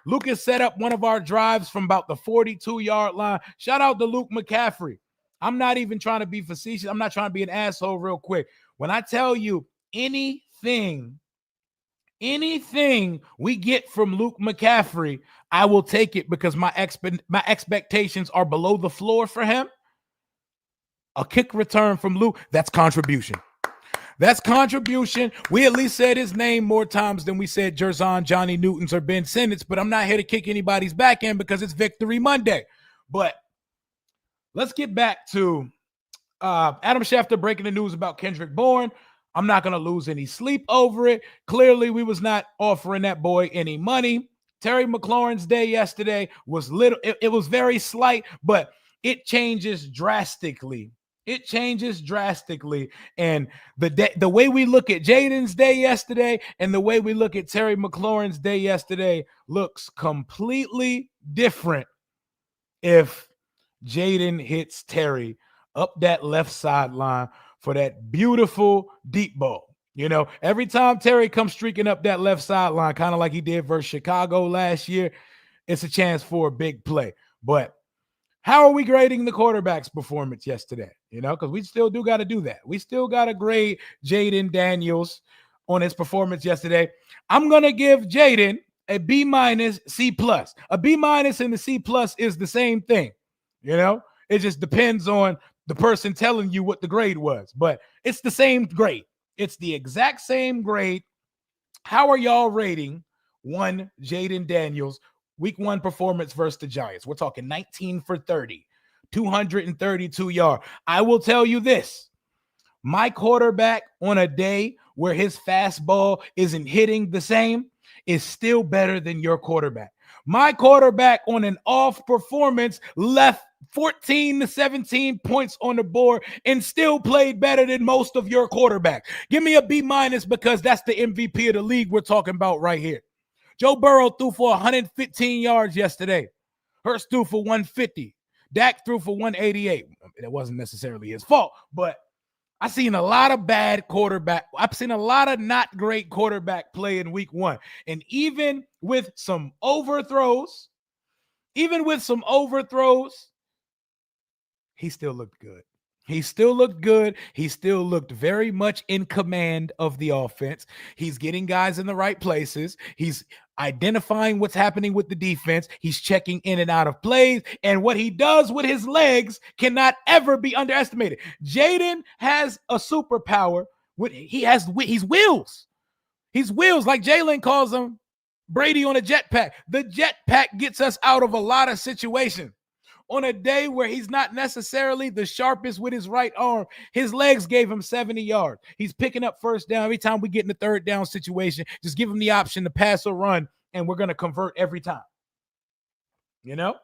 [SPEAKER 1] Lucas set up one of our drives from about the 42-yard line. Shout out to Luke McCaffrey. I'm not even trying to be facetious. I'm not trying to be an asshole real quick. When I tell you anything we get from Luke McCaffrey, I will take it because my expectations are below the floor for him. A kick return from Luke, that's contribution. That's contribution. We at least said his name more times than we said Jerzon, Johnny Newton's, or Ben Simmons, but I'm not here to kick anybody's back end because it's Victory Monday. But let's get back to Adam Schefter breaking the news about Kendrick Bourne. I'm not going to lose any sleep over it. Clearly, we was not offering that boy any money. Terry McLaurin's day yesterday was little. It was very slight, but it changes drastically. It changes drastically. And the way we look at Jaden's day yesterday and the way we look at Terry McLaurin's day yesterday looks completely different if Jaden hits Terry up that left sideline for that beautiful deep ball. You know, every time Terry comes streaking up that left sideline, kind of like he did versus Chicago last year, it's a chance for a big play. But how are we grading the quarterback's performance yesterday? You know, because we still do got to do that. We still got to grade Jaden Daniels on his performance yesterday. I'm going to give Jaden a B minus, C plus. A B minus and the C plus is the same thing. You know, it just depends on the person telling you what the grade was, but it's the same grade. It's the exact same grade. How are y'all rating one Jaden Daniels week 1 performance versus the Giants? We're talking 19 for 30, 232 yards. I will tell you this. My quarterback on a day where his fastball isn't hitting the same is still better than your quarterback. My quarterback on an off performance left 14 to 17 points on the board and still played better than most of your quarterbacks. Give me a B minus because that's the MVP of the league we're talking about right here. Joe Burrow threw for 115 yards yesterday. Hurts threw for 150. Dak threw for 188. It wasn't necessarily his fault, but I've seen a lot of bad quarterback. I've seen a lot of not great quarterback play in week 1. And even with some overthrows, he still looked good. He still looked good. He still looked very much in command of the offense. He's getting guys in the right places. He's identifying what's happening with the defense. He's checking in and out of plays. And what he does with his legs cannot ever be underestimated. Jaden has a superpower. He's wheels. He's wheels, like Jalen calls them, Brady on a jetpack. The jetpack gets us out of a lot of situations. On a day where he's not necessarily the sharpest with his right arm, his legs gave him 70 yards. He's picking up first down. Every time we get in the third down situation, just give him the option to pass or run, and we're going to convert every time. You know?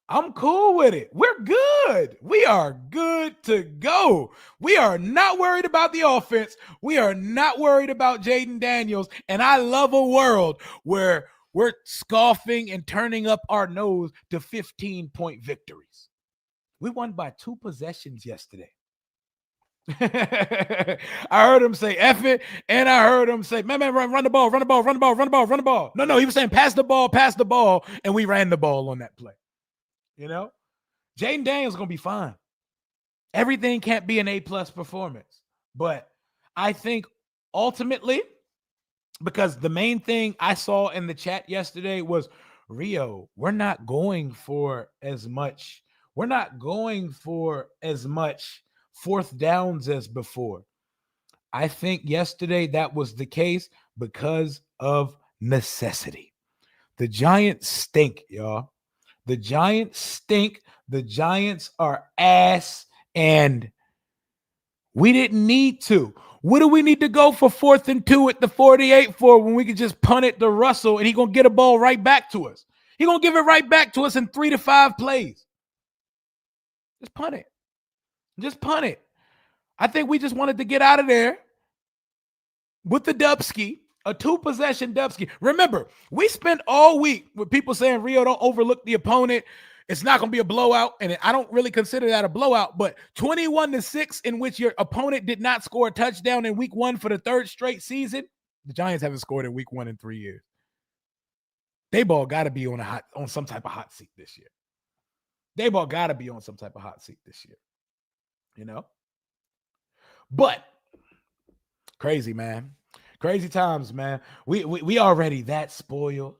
[SPEAKER 1] I'm cool with it. We're good. We are good to go. We are not worried about the offense. We are not worried about Jaden Daniels. And I love a world where we're scoffing and turning up our nose to 15-point victories. We won by 2 possessions yesterday. I heard him say F it, and I heard him say, man, run the ball. No, he was saying pass the ball, and we ran the ball on that play. You know? Jaden Daniels is going to be fine. Everything can't be an A-plus performance. But I think ultimately, because the main thing I saw in the chat yesterday was, Rio, we're not going for as much fourth downs as before. I think yesterday that was the case because of necessity. The Giants stink, y'all. The Giants stink. The Giants are ass, and we didn't need to. What do we need to go for 4th and 2 at the 48 for when we could just punt it to Russell and he's going to get a ball right back to us? He's going to give it right back to us in 3 to 5 plays. Just punt it. Just punt it. I think we just wanted to get out of there with the Dubsky, a 2-possession Dubsky. Remember, we spent all week with people saying, Rio, don't overlook the opponent. It's not going to be a blowout, and I don't really consider that a blowout, but 21-6 in which your opponent did not score a touchdown in week 1 for the 3rd straight season. The Giants haven't scored in week 1 in 3 years. Dayball got to be on some type of hot seat this year. Dayball got to be on some type of hot seat this year. You know? But crazy, man. Crazy times, man. We already that spoiled.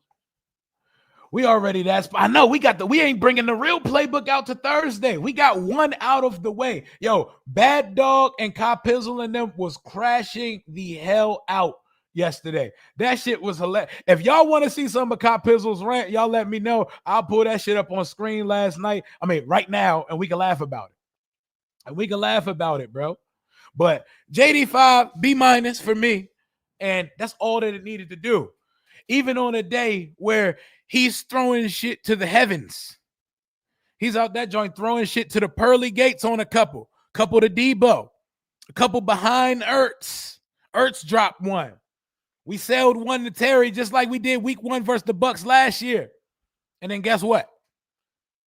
[SPEAKER 1] We already I know we ain't bringing the real playbook out to Thursday. We got one out of the way. Yo, Bad Dog and Kyle Pizzle and them was crashing the hell out yesterday. That shit was hilarious. If y'all want to see some of Kyle Pizzle's rant, y'all let me know. I'll pull that shit up on screen right now, and we can laugh about it. Bro. But JD5, B- for me. And that's all that it needed to do. Even on a day where he's throwing shit to the heavens. He's out that joint throwing shit to the pearly gates on a couple to Debo, a couple behind Ertz. Ertz dropped one. We sailed one to Terry just like we did week 1 versus the Bucks last year. And then guess what?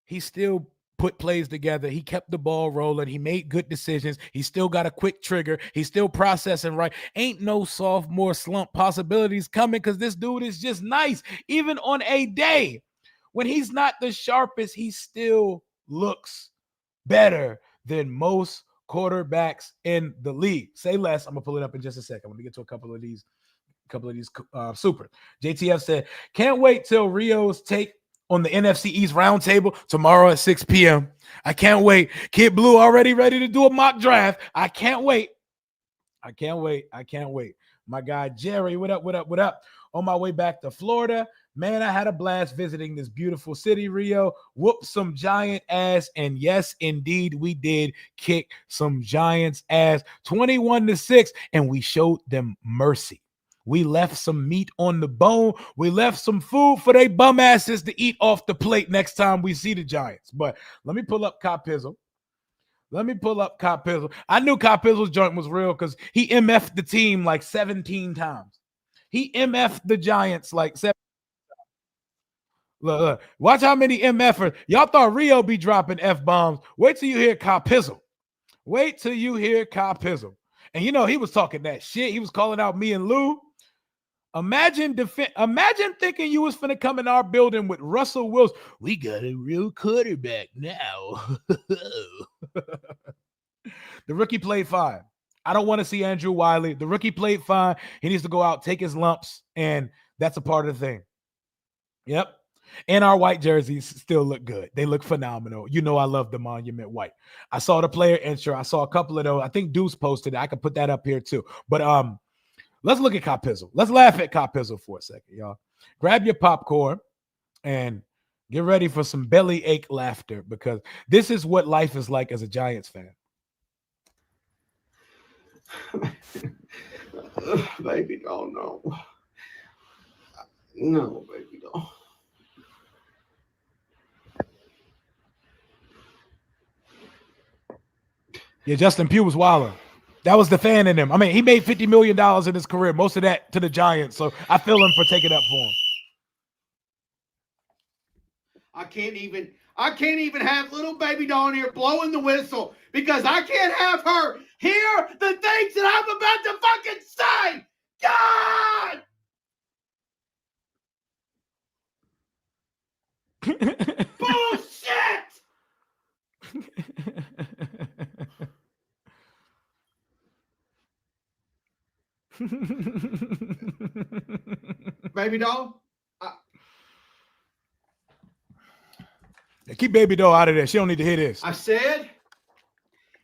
[SPEAKER 1] He still put plays together. He kept the ball rolling. He made good decisions. He still got a quick trigger. He's still processing right. Ain't no sophomore slump possibilities coming because this dude is just nice. Even on a day when he's not the sharpest, he still looks better than most quarterbacks in the league. Say less. I'm going to pull it up in just a second. Let me get to a couple of these super. JTF said, can't wait till Rio's take on the NFC East roundtable tomorrow at 6 p.m. I can't wait. Kid Blue already ready to do a mock draft. I can't wait. My guy Jerry, what up? On my way back to Florida, man, I had a blast visiting this beautiful city, Rio. Whoop some Giant ass, and yes, indeed, we did kick some Giants ass, 21-6, and we showed them mercy. We left some meat on the bone. We left some food for they bum asses to eat off the plate next time we see the Giants. But let me pull up Kyle Pizzle. I knew Kyle Pizzle's joint was real because he MF'd the team like 17 times. He MF'd the Giants like 7. Look. Watch how many MF'ers. Y'all thought Rio be dropping F-bombs. Wait till you hear Kyle Pizzle. And you know, he was talking that shit. He was calling out me and Lou. Imagine thinking you was finna come in our building with Russell Wilson. We got a real quarterback now. The rookie played fine. I don't want to see Andrew Wiley. The rookie played fine. He needs to go out, take his lumps, and that's a part of the thing. Yep. And our white jerseys still look good. They look phenomenal. You know I love the Monument White. I saw the player intro. I saw a couple of those. I think Deuce posted it. I could put that up here too. But let's look at Kyle Pizzle. Let's laugh at Kyle Pizzle for a second, y'all. Grab your popcorn and get ready for some belly ache laughter because this is what life is like as a Giants fan.
[SPEAKER 8] Baby, no. No, baby, no.
[SPEAKER 1] Yeah, Justin Pugh was wilding. That was the fan in him. I mean, he made $50 million in his career, most of that to the Giants. So I feel him for taking up for him.
[SPEAKER 8] I can't even have little baby doll in here blowing the whistle because I can't have her hear the things that I'm about to fucking say. God! Bullshit! Baby doll?
[SPEAKER 1] Keep baby doll out of there. She don't need to hear this.
[SPEAKER 8] I said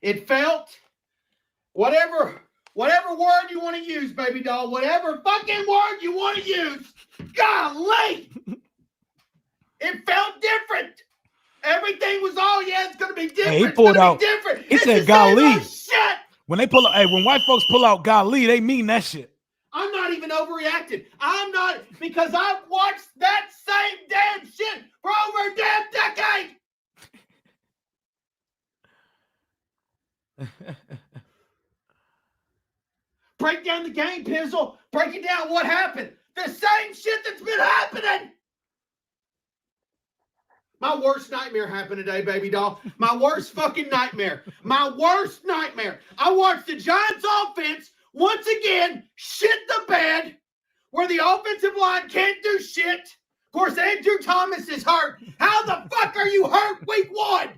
[SPEAKER 8] it felt whatever word you want to use, baby doll, whatever fucking word you want to use. Golly! It felt different. Everything was all, it's going to be different.
[SPEAKER 1] Hey, he pulled
[SPEAKER 8] it's gonna
[SPEAKER 1] out.
[SPEAKER 8] be different.
[SPEAKER 1] He
[SPEAKER 8] It's
[SPEAKER 1] said,
[SPEAKER 8] the same
[SPEAKER 1] "Golly."
[SPEAKER 8] old shit.
[SPEAKER 1] When they pull, when white folks pull out "golly," they mean that shit.
[SPEAKER 8] I'm not even overreacting. I'm not, because I've watched that same damn shit for over a damn decade. Break down the game, Pizzle. Break it down. What happened? The same shit that's been happening. My worst nightmare happened today, baby doll. My worst fucking nightmare. My worst nightmare. I watched the Giants offense once again shit the bed where the offensive line can't do shit. Of course, Andrew Thomas is hurt. How the fuck are you hurt week 1?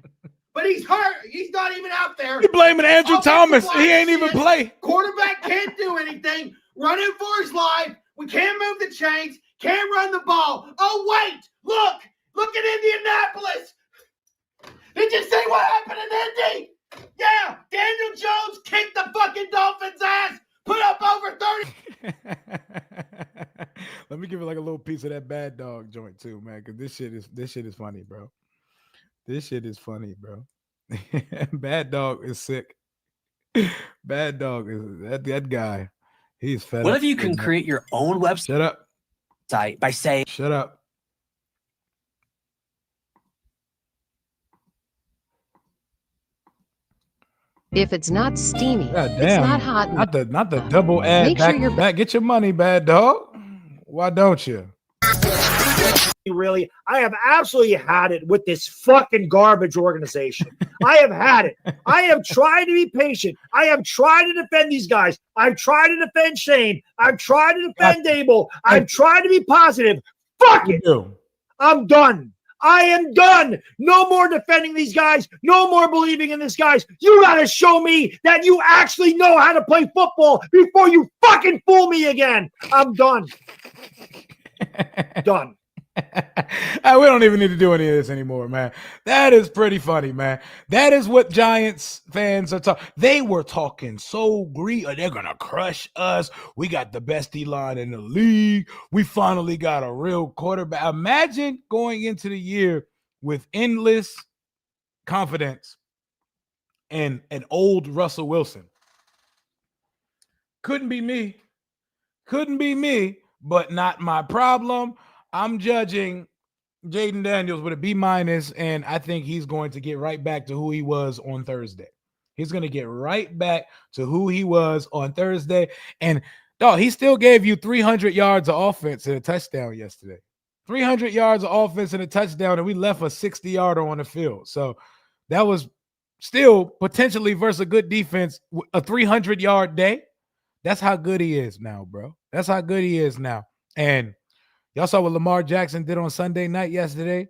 [SPEAKER 8] But he's hurt. He's not even out there.
[SPEAKER 1] You blaming Andrew Thomas. He ain't even play.
[SPEAKER 8] Quarterback can't do anything. Running for his life. We can't move the chains. Can't run the ball. Oh, wait. Look. Look at Indianapolis. Did you see what happened in Indy? Yeah. Daniel Jones kicked the fucking Dolphins' ass. Put up over 30.
[SPEAKER 1] Let me give you like a little piece of that Bad Dog joint too, man. Cause this shit is funny, bro. This shit is funny, bro. Bad Dog is sick. Bad Dog is that guy. He's fed
[SPEAKER 9] What
[SPEAKER 1] up.
[SPEAKER 9] if you can create your own website
[SPEAKER 1] Shut up.
[SPEAKER 9] by saying,
[SPEAKER 1] Shut up.
[SPEAKER 10] If it's not steamy,
[SPEAKER 1] God
[SPEAKER 10] it's
[SPEAKER 1] damn.
[SPEAKER 10] not hot enough.
[SPEAKER 1] Not the double ad.
[SPEAKER 10] Make sure
[SPEAKER 1] back,
[SPEAKER 10] you're
[SPEAKER 1] back. Get your money, Bad Dog. Why don't you?
[SPEAKER 11] Really, I have absolutely had it with this fucking garbage organization. I have had it. I have tried to be patient. I have tried to defend these guys. I've tried to defend Shane. I've tried to defend Abel. I've tried to be positive. Fuck it. I'm done. I am done. No more defending these guys. No more believing in these guys. You got to show me that you actually know how to play football before you fucking fool me again. I'm done. Done.
[SPEAKER 1] We don't even need to do any of this anymore, man. That is pretty funny, man. That is what Giants fans are talking. They were talking so greedy. They're gonna crush us. We got the best D-line in the league. We finally got a real quarterback. Imagine going into the year with endless confidence and an old Russell Wilson. Couldn't be me. Couldn't be me, but not my problem. I'm judging Jaden Daniels with a B-, and I think he's going to get right back to who he was on Thursday. He's going to get right back to who he was on Thursday. And, dog, he still gave you 300 yards of offense and a touchdown yesterday. 300 yards of offense and a touchdown, and we left a 60-yarder on the field. So that was still potentially versus a good defense, a 300-yard day. That's how good he is now, bro. That's how good he is now. And y'all saw what Lamar Jackson did on Sunday night yesterday.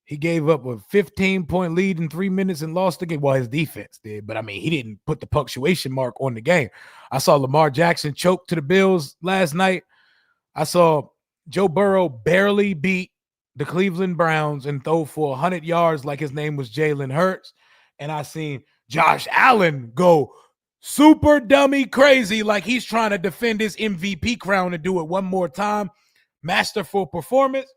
[SPEAKER 1] He gave up a 15-point lead in 3 minutes and lost the game. Well, his defense did, but I mean, he didn't put the punctuation mark on the game. I saw Lamar Jackson choke to the Bills last night. I saw Joe Burrow barely beat the Cleveland Browns and throw for 100 yards like his name was Jalen Hurts. And I seen Josh Allen go super dummy crazy like he's trying to defend his MVP crown and do it one more time. Masterful performance.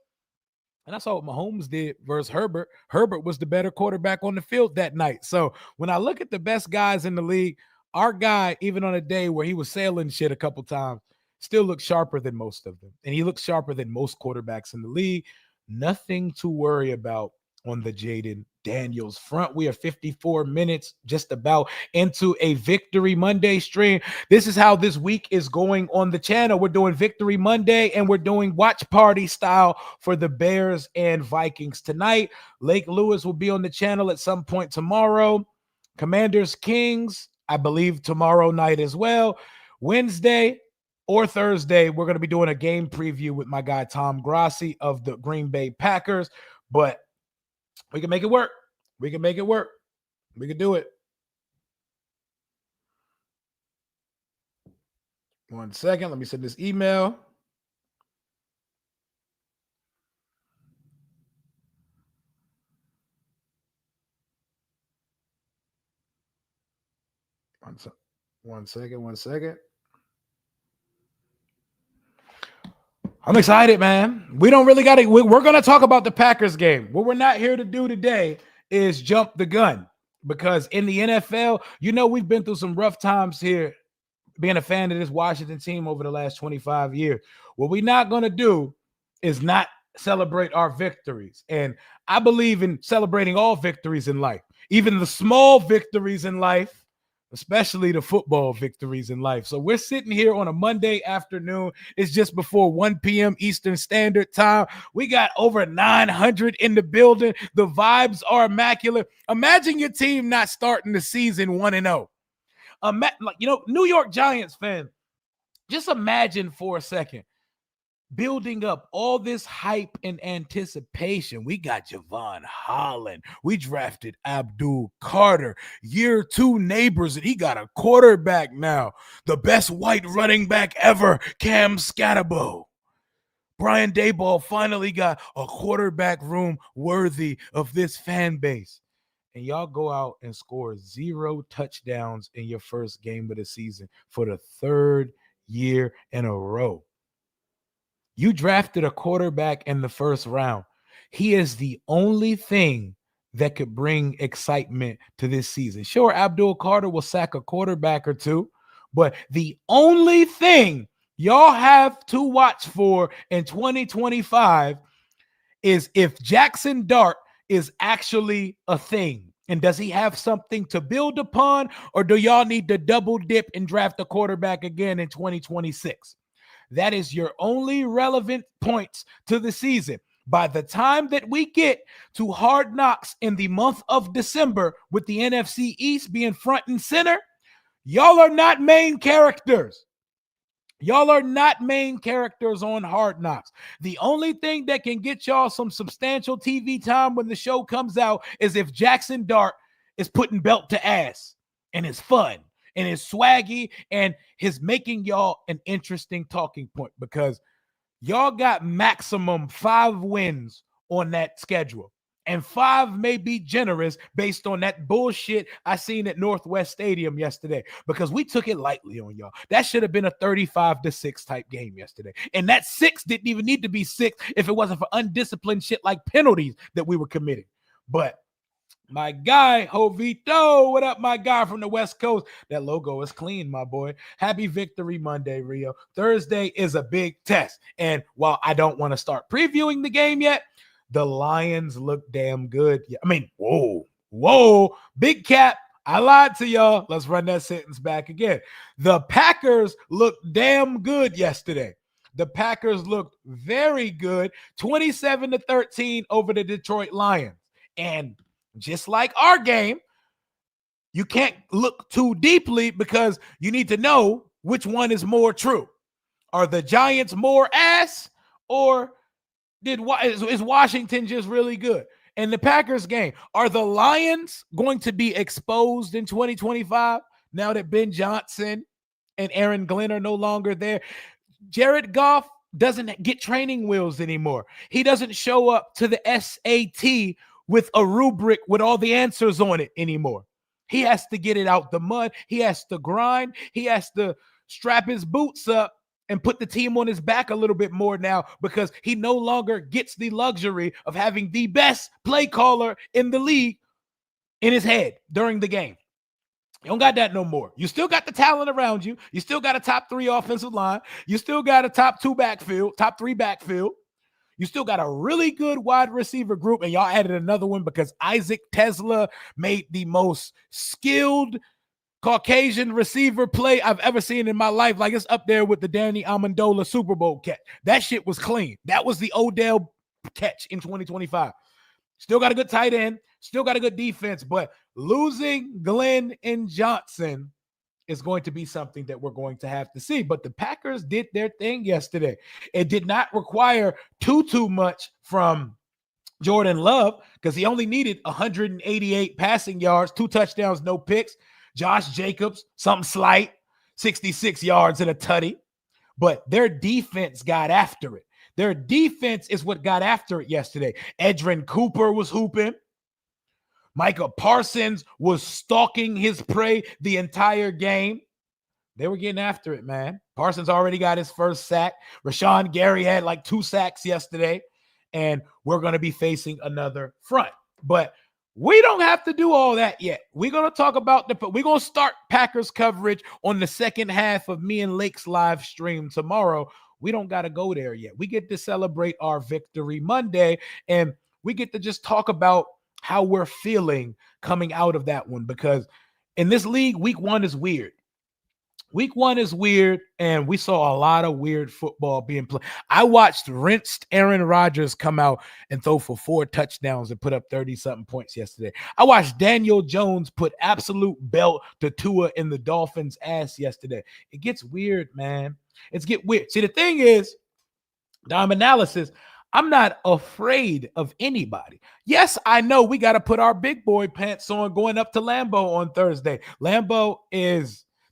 [SPEAKER 1] And I saw what Mahomes did versus Herbert. Herbert was the better quarterback on the field that night. So when I look at the best guys in the league, our guy, even on a day where he was sailing shit a couple times, still looks sharper than most of them. And he looks sharper than most quarterbacks in the league. Nothing to worry about on the Jaden Daniels front. We are 54 minutes just about into a Victory Monday stream. This is how this week is going on the channel. We're doing Victory Monday and we're doing watch party style for the Bears and Vikings tonight. Lake Lewis will be on the channel at some point tomorrow. Commanders Kings, I believe tomorrow night as well. Wednesday or Thursday, we're going to be doing a game preview with my guy Tom Grassi of the Green Bay Packers. But we can make it work. We can make it work. We can do it. 1 second. Let me send this email. One second. I'm excited, man. We don't really got to. We're going to talk about the Packers game. What we're not here to do today is jump the gun, because in the NFL, we've been through some rough times here being a fan of this Washington team over the last 25 years. What we're not going to do is not celebrate our victories. And I believe in celebrating all victories in life, even the small victories in life, especially the football victories in life. So we're sitting here on a Monday afternoon. It's just before 1 p.m. Eastern Standard Time. We got over 900 in the building. The vibes are immaculate. Imagine your team not starting the season 1-0. New York Giants fan, just imagine for a second building up all this hype and anticipation. We got Javon Holland. We drafted Abdul Carter, year 2 neighbors, and he got a quarterback now. The best white running back ever, Cam Scatterbo. Brian Daboll finally got a quarterback room worthy of this fan base. And y'all go out and score 0 touchdowns in your first game of the season for the 3rd year in a row. You drafted a quarterback in the first round. He is the only thing that could bring excitement to this season. Sure, Abdul Carter will sack a quarterback or two, but the only thing y'all have to watch for in 2025 is if Jackson Dart is actually a thing. And does he have something to build upon, or do y'all need to double dip and draft a quarterback again in 2026? That is your only relevant points to the season. By the time that we get to Hard Knocks in the month of December, with the NFC East being front and center, y'all are not main characters. Y'all are not main characters on Hard Knocks. The only thing that can get y'all some substantial TV time when the show comes out is if Jackson Dart is putting belt to ass and it's fun and it's swaggy and is making y'all an interesting talking point, because y'all got maximum 5 wins on that schedule. And 5 may be generous based on that bullshit I seen at Northwest Stadium yesterday, because we took it lightly on y'all. That should have been a 35-6 type game yesterday. And that 6 didn't even need to be 6 if it wasn't for undisciplined shit like penalties that we were committing. But my guy, Jovito, what up, my guy from the West Coast? That logo is clean, my boy. Happy Victory Monday, Rio. Thursday is a big test. And while I don't want to start previewing the game yet, the Lions look damn good. I mean, whoa, big cap. I lied to y'all. Let's run that sentence back again. The Packers looked damn good yesterday. The Packers looked very good, 27-13 over the Detroit Lions. And just like our game, you can't look too deeply, because you need to know which one is more true. Are the Giants more ass, or is Washington just really good? And the Packers game, are the Lions going to be exposed in 2025 now that Ben Johnson and Aaron Glenn are no longer there? Jared Goff doesn't get training wheels anymore. He doesn't show up to the SAT with a rubric with all the answers on it anymore. He has to get it out the mud. He has to grind. He has to strap his boots up and put the team on his back a little bit more now, because he no longer gets the luxury of having the best play caller in the league in his head during the game. You don't got that no more. You still got the talent around you. You still got a top 3 offensive line. You still got a top 3 backfield. You still got a really good wide receiver group, and y'all added another one because Isaac Tesla made the most skilled Caucasian receiver play I've ever seen in my life. Like, it's up there with the Danny Amendola Super Bowl catch. That shit was clean. That was the Odell catch in 2025. Still got a good tight end. Still got a good defense. But losing Glenn and Johnson is going to be something that we're going to have to see. But the Packers did their thing yesterday. It did not require too much from Jordan Love, because he only needed 188 passing yards, 2 touchdowns, no picks. Josh Jacobs, something slight, 66 yards and a tutty. But their defense got after it. Their defense is what got after it yesterday. Edrin Cooper was hooping. Micah Parsons was stalking his prey the entire game. They were getting after it, man. Parsons already got his first sack. Rashawn Gary had like 2 sacks yesterday, and we're going to be facing another front. But we don't have to do all that yet. We're going to talk about we're going to start Packers coverage on the second half of me and Lake's live stream tomorrow. We don't got to go there yet. We get to celebrate our Victory Monday, and we get to just talk about how we're feeling coming out of that one, because in this league, week 1 is weird. Week 1 is weird, and we saw a lot of weird football being played. I watched rinsed Aaron Rodgers come out and throw for 4 touchdowns and put up 30-something points yesterday. I watched Daniel Jones put absolute belt to Tua in the Dolphins' ass yesterday. It gets weird, man. It's get weird. See, the thing is, Dime Analysis, I'm not afraid of anybody. Yes, I know we got to put our big boy pants on going up to Lambeau on Thursday.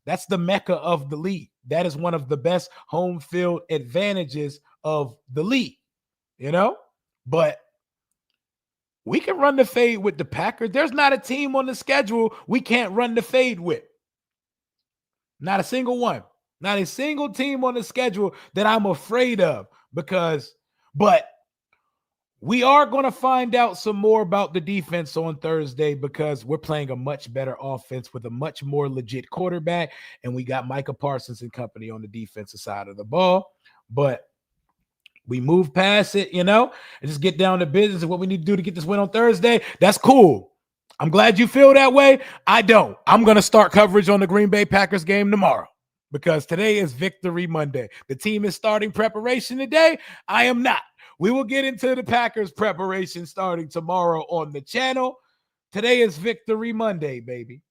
[SPEAKER 1] That's the mecca of the league. That is one of the best home field advantages of the league, you know? But we can run the fade with the Packers. There's not a team on the schedule we can't run the fade with. Not a single one. Not a single team on the schedule that I'm afraid of, but we are going to find out some more about the defense on Thursday, because we're playing a much better offense with a much more legit quarterback, and we got Micah Parsons and company on the defensive side of the ball. But we move past it, and just get down to business and what we need to do to get this win on Thursday. That's cool. I'm glad you feel that way. I don't. I'm going to start coverage on the Green Bay Packers game tomorrow, because today is Victory Monday. The team is starting preparation today. I am not. We will get into the Packers preparation starting tomorrow on the channel. Today is Victory Monday, baby.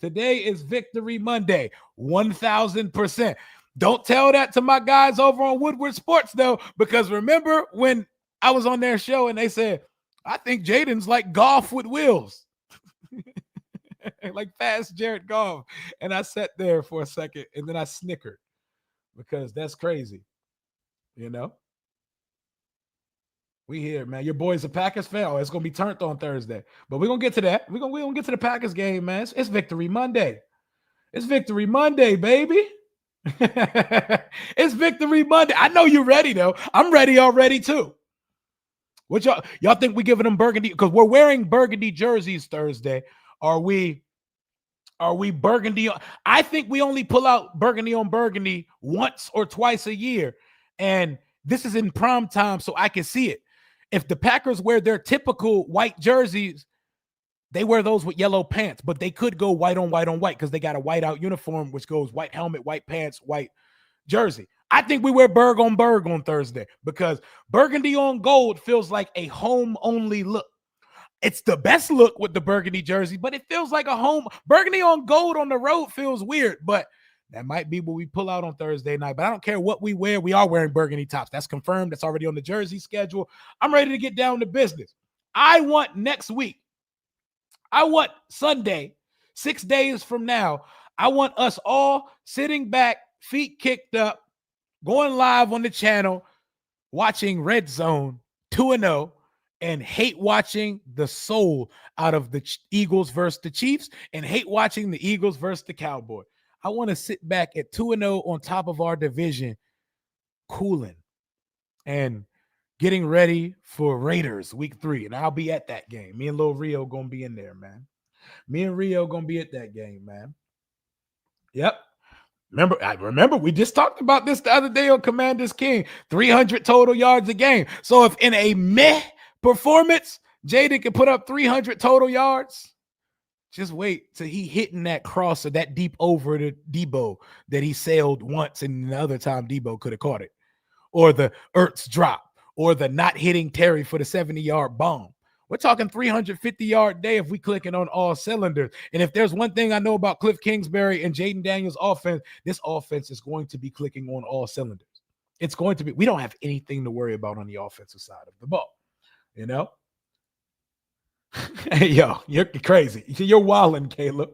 [SPEAKER 1] Today is Victory Monday, 1,000%. Don't tell that to my guys over on Woodward Sports, though, because remember when I was on their show and they said, I think Jaden's like golf with wheels. Like fast Jared Goff. And I sat there for a second and then I snickered, because that's crazy, We here, man. Your boy's a Packers fan. Oh, it's going to be turned on Thursday. But we're going to get to that. We're going to get to the Packers game, man. It's Victory Monday. It's Victory Monday, baby. It's Victory Monday. I know you're ready, though. I'm ready already, too. What y'all think we giving them burgundy? Because we're wearing burgundy jerseys Thursday. Are we burgundy? I think we only pull out burgundy on burgundy once or twice a year. And this is in prime time, so I can see it. If the Packers wear their typical white jerseys, they wear those with yellow pants, but they could go white on white on white, because they got a white out uniform, which goes white helmet, white pants, white jersey. I think we wear burg on Thursday, because burgundy on gold feels like a home-only look. It's the best look with the burgundy jersey, but it feels like a home. Burgundy on gold on the road feels weird, but that might be what we pull out on Thursday night. But I don't care what we wear. We are wearing burgundy tops. That's confirmed. That's already on the jersey schedule. I'm ready to get down to business. I want next week. I want Sunday, 6 days from now. I want us all sitting back, feet kicked up, going live on the channel, watching Red Zone 2-0, and hate watching the soul out of the Eagles versus the Chiefs, and hate watching the Eagles versus the Cowboys. I want to sit back at 2-0 on top of our division, cooling and getting ready for Raiders week 3. And I'll be at that game. Me and Lil Rio going to be in there, man. Me and Rio going to be at that game, man. Yep. Remember, we just talked about this the other day on Commanders King. 300 total yards a game. So if in a meh performance, Jaden can put up 300 total yards, just wait till he hitting that crosser, that deep over to Debo that he sailed once, and the other time Debo could have caught it. Or the Ertz drop, or the not hitting Terry for the 70-yard bomb. We're talking 350-yard day if we clicking on all cylinders. And if there's one thing I know about Cliff Kingsbury and Jaden Daniels' offense, this offense is going to be clicking on all cylinders. It's going to be. We don't have anything to worry about on the offensive side of the ball, Hey, yo, you're crazy. You're wilding, Caleb.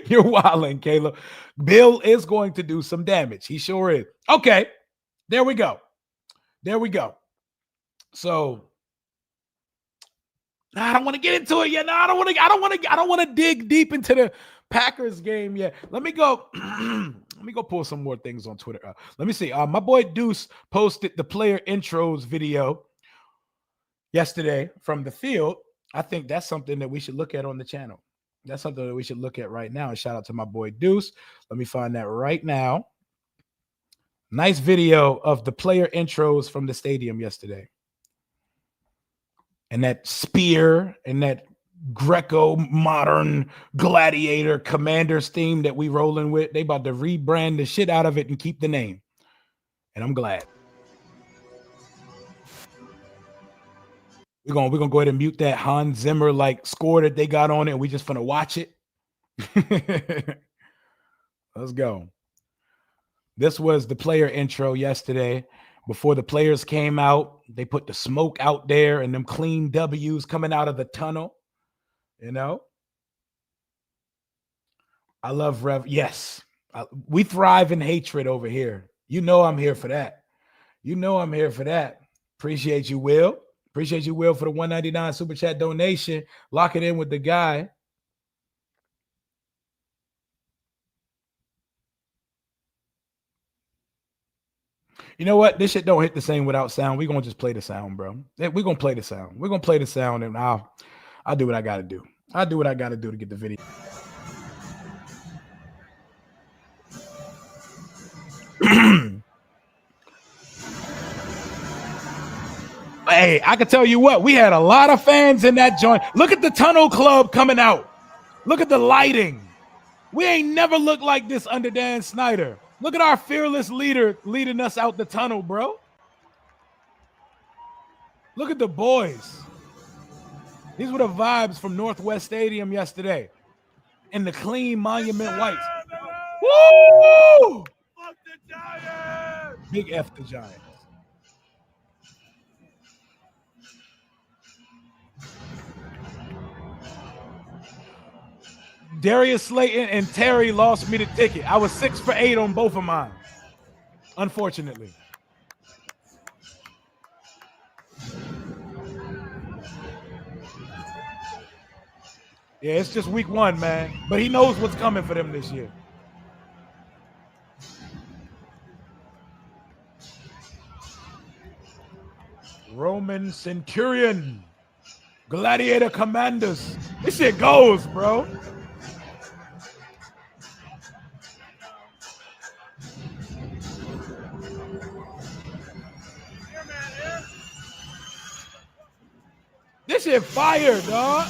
[SPEAKER 1] You're wilding, Caleb. Bill is going to do some damage. He sure is. Okay, there we go. So I don't want to get into it yet. No, I don't want to dig deep into the Packers game yet. Let me go. Let me go pull some more things on Twitter. Let me see. My boy Deuce posted the player intros video yesterday from the field. I think that's something that we should look at on the channel. That's something that we should look at right now. And shout out to my boy Deuce. Let me find that right now. Nice video of the player intros from the stadium yesterday. And that spear and that Greco-modern gladiator Commanders theme that we rolling with. They about to rebrand the shit out of it and keep the name. And I'm glad. We're gonna go ahead and mute that Hans Zimmer like score that they got on it, and we just gonna watch it. Let's go. This was the player intro yesterday. Before the players came out, they put the smoke out there and them clean W's coming out of the tunnel. You know, I love Rev. Yes, we thrive in hatred over here. You know I'm here for that. You know I'm here for that. Appreciate you, Will. Appreciate you, Will, for the $1.99 super chat donation. Lock it in with the guy. You know what? This shit don't hit the same without sound. We're going to just play the sound, bro. We're going to play the sound. We're going to play the sound, and I'll do what I got to do. I'll do what I got to do to get the video. Hey, I can tell you what. We had a lot of fans in that joint. Look at the Tunnel Club coming out. Look at the lighting. We ain't never looked like this under Dan Snyder. Look at our fearless leader leading us out the tunnel, bro. Look at the boys. These were the vibes from Northwest Stadium yesterday in the clean monument whites. Woo! Fuck the Giants! Big F the Giants. Darius Slayton and Terry lost me the ticket. I was 6 for 8 on both of mine, unfortunately. Yeah, it's just week 1, man. But he knows what's coming for them this year. Roman Centurion. Gladiator Commanders. This shit goes, bro. This shit fire, dog.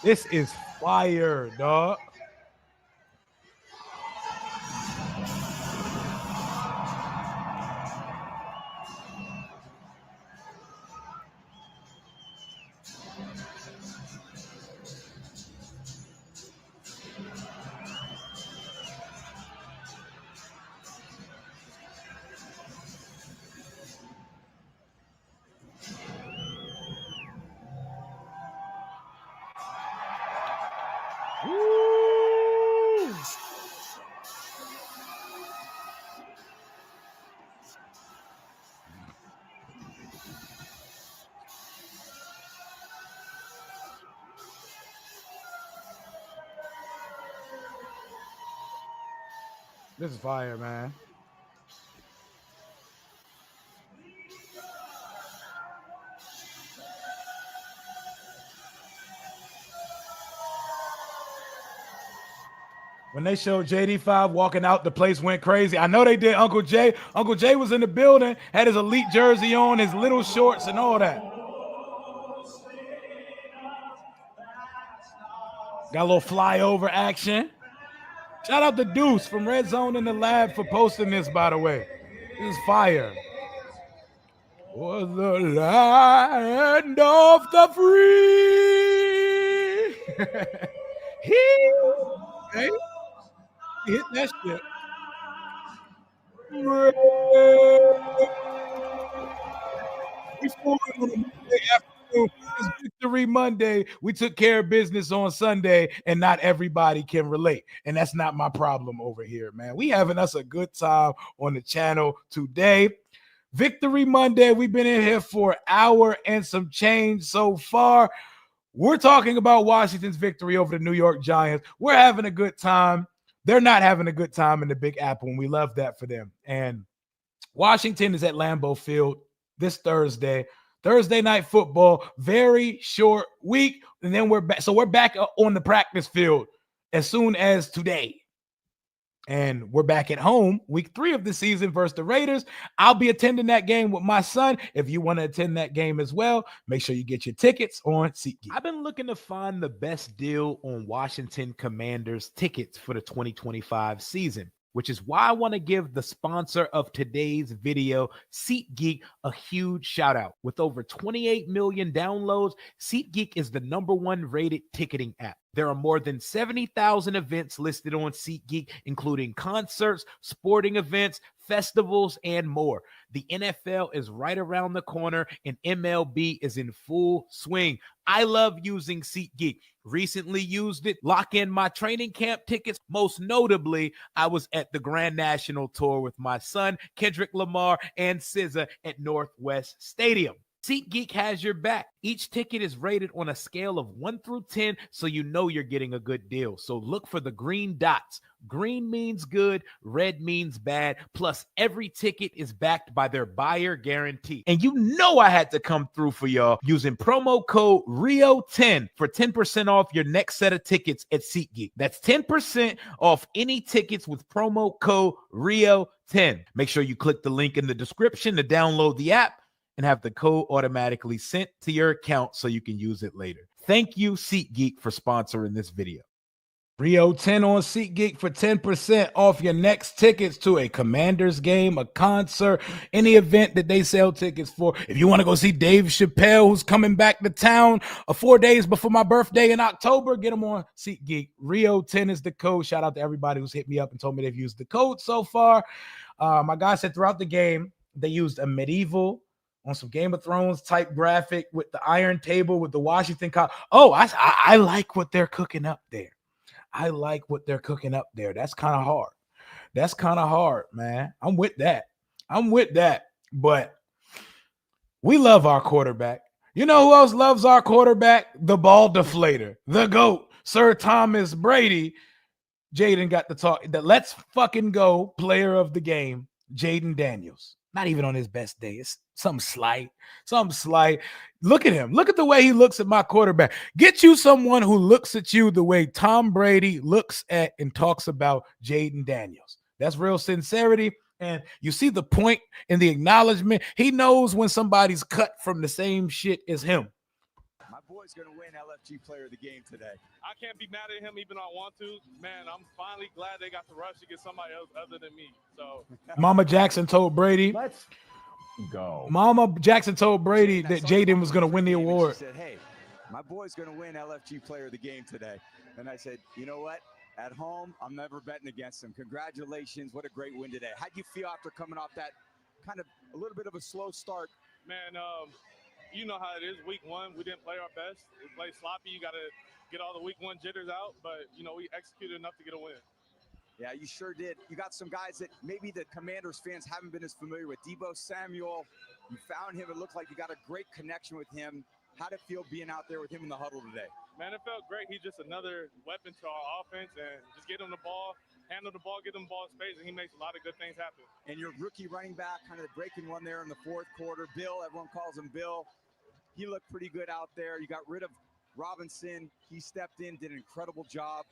[SPEAKER 1] This is fire, dog. Woo! This is fire, man. When they showed JD5 walking out, the place went crazy. I know they did. Uncle Jay. Uncle Jay was in the building, had his elite jersey on, his little shorts and all that. Got a little flyover action. Shout out to Deuce from Red Zone in the Lab for posting this, by the way. This is fire. For the land of the free. Hey. Hit that shit. We scored on a Monday afternoon. It's victory Victory Monday. We took care of business on Sunday, and not everybody can relate. And that's not my problem over here, man. We having us a good time on the channel today. Victory Monday. We've been in here for an hour and some change so far. We're talking about Washington's victory over the New York Giants. We're having a good time. They're not having a good time in the Big Apple, and we love that for them. And Washington is at Lambeau Field this Thursday. Thursday night football, very short week, and then we're back. So we're back on the practice field as soon as today. And we're back at home, week 3 of the season versus the Raiders. I'll be attending that game with my son. If you want to attend that game as well, make sure you get your tickets on SeatGeek. I've been looking to find the best deal on Washington Commanders tickets for the 2025 season, which is why I want to give the sponsor of today's video, SeatGeek, a huge shout out. With over 28 million downloads, SeatGeek is the #1 rated ticketing app. There are more than 70,000 events listed on SeatGeek, including concerts, sporting events, festivals, and more. The NFL is right around the corner, and MLB is in full swing. I love using SeatGeek. Recently used it, lock in my training camp tickets. Most notably, I was at the Grand National Tour with my son, Kendrick Lamar, and SZA at Northwest Stadium. SeatGeek has your back. Each ticket is rated on a scale of 1 through 10, so you know you're getting a good deal. So look for the green dots. Green means good, red means bad. Plus, every ticket is backed by their buyer guarantee. And you know I had to come through for y'all using promo code RIO10 for 10% off your next set of tickets at SeatGeek. That's 10% off any tickets with promo code RIO10. Make sure you click the link in the description to download the app and have the code automatically sent to your account so you can use it later. Thank you, SeatGeek, for sponsoring this video. Rio10 on SeatGeek for 10% off your next tickets to a Commanders game, a concert, any event that they sell tickets for. If you want to go see Dave Chappelle, who's coming back to town 4 days before my birthday in October, get them on SeatGeek. Rio10 is the code. Shout out to everybody who's hit me up and told me they've used the code so far. My guy said throughout the game, they used a medieval on some Game of Thrones type graphic with the iron table with the Washington College. Oh, I like what they're cooking up there. I like what they're cooking up there. That's kind of hard. That's kind of hard, man. I'm with that. But we love our quarterback. You know who else loves our quarterback? The ball deflator, the GOAT, Sir Thomas Brady. Jaden got to talk. The let's fucking go player of the game, Jaden Daniels. Not even on his best day. It's something slight. Look at him. Look at the way he looks at my quarterback. Get you someone who looks at you the way Tom Brady looks at and talks about Jaden Daniels. That's real sincerity. And you see the point in the acknowledgement. He knows when somebody's cut from the same shit as him.
[SPEAKER 12] My boy's going to win LFG player of the game today.
[SPEAKER 13] I can't be mad at him even though I want to. Man, I'm finally glad they got the rush to get somebody else other than me. So
[SPEAKER 1] Mama Jackson told Brady.
[SPEAKER 12] Let's go.
[SPEAKER 1] Mama Jackson told Brady that Jaden was going to win the award.
[SPEAKER 12] She said, hey, my boy's going to win LFG player of the game today. And I said, you know what? At home, I'm never betting against him. Congratulations. What a great win today. How'd you feel after coming off that kind of a little bit of a slow start?
[SPEAKER 13] Man, you know how it is. Week 1, we didn't play our best. We played sloppy. You got to get all the week 1 jitters out. But, you know, we executed enough to get a win.
[SPEAKER 12] Yeah, you sure did. You got some guys that maybe the Commanders fans haven't been as familiar with. Deebo Samuel, you found him. It looked like you got a great connection with him. How'd it feel being out there with him in the huddle today?
[SPEAKER 13] Man, it felt great. He's just another weapon to our offense. And just get him the ball, handle the ball, get him ball space, and he makes a lot of good things happen.
[SPEAKER 12] And your rookie running back, kind of the breaking one there in the 4th quarter. Bill, everyone calls him Bill. He looked pretty good out there. You got rid of Robinson. He stepped in, did an incredible job.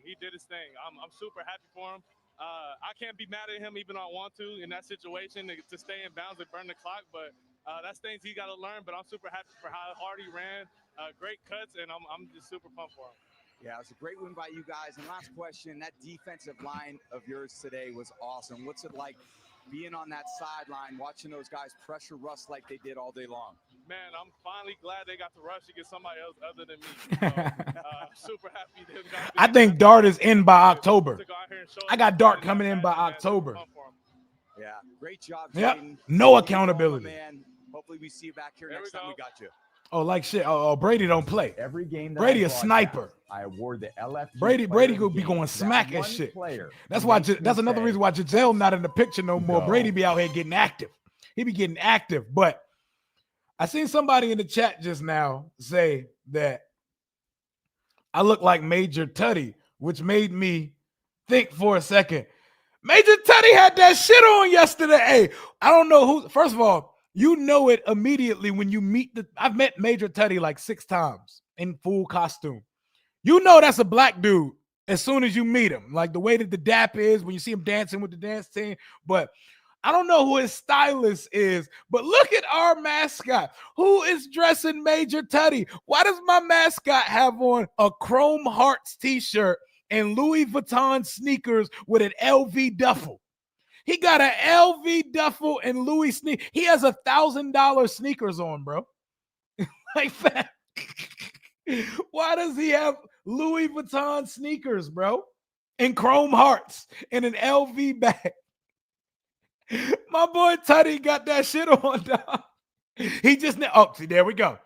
[SPEAKER 13] He did his thing. I'm super happy for him. I can't be mad at him even though I want to in that situation to stay in bounds and burn the clock. But that's things he got to learn. But I'm super happy for how hard he ran. Great cuts, and I'm just super pumped for him.
[SPEAKER 12] Yeah, it was a great win by you guys. And last question, that defensive line of yours today was awesome. What's it like being on that sideline, watching those guys pressure Russ like they did all day long?
[SPEAKER 13] Man, I'm finally glad they got the rush to get somebody else other than me. So, super happy.
[SPEAKER 1] I think Dart is in by October. I got Dart coming in by October.
[SPEAKER 12] Yeah, great job,
[SPEAKER 1] Yep.
[SPEAKER 12] Jaden.
[SPEAKER 1] No accountability.
[SPEAKER 12] Man, hopefully we see you back here next time we got you.
[SPEAKER 1] Oh, like shit. Oh, Brady don't play.
[SPEAKER 14] Every game that
[SPEAKER 1] Brady
[SPEAKER 14] I
[SPEAKER 1] a sniper.
[SPEAKER 14] I award the LFG
[SPEAKER 1] Brady
[SPEAKER 14] player of
[SPEAKER 1] will
[SPEAKER 14] the
[SPEAKER 1] be
[SPEAKER 14] game
[SPEAKER 1] going
[SPEAKER 14] to that
[SPEAKER 1] smack and
[SPEAKER 14] one
[SPEAKER 1] shit.
[SPEAKER 14] player
[SPEAKER 1] That's
[SPEAKER 14] who
[SPEAKER 1] why.
[SPEAKER 14] makes me
[SPEAKER 1] That's another
[SPEAKER 14] say,
[SPEAKER 1] reason why Giselle not in the picture no more.
[SPEAKER 14] Go.
[SPEAKER 1] Brady be out here getting active. He be getting active. But I seen somebody in the chat just now say that I look like Major Tutty, which made me think for a second. Major Tutty had that shit on yesterday. Hey, I don't know who. First of all, you know it immediately when you meet I've met Major Tutty like 6 times in full costume. You know that's a black dude as soon as you meet him. Like the way that the dap is when you see him dancing with the dance team. But I don't know who his stylist is, but look at our mascot. Who is dressing Major Tutty? Why does my mascot have on a Chrome Hearts t-shirt and Louis Vuitton sneakers with an LV duffel? He got an LV duffel and Louis sneakers. He has $1,000 sneakers on, bro. Like that. Why does he have Louis Vuitton sneakers, bro? And Chrome Hearts and an LV bag? My boy Tutty got that shit on, dog. He just, oh, see, there we go.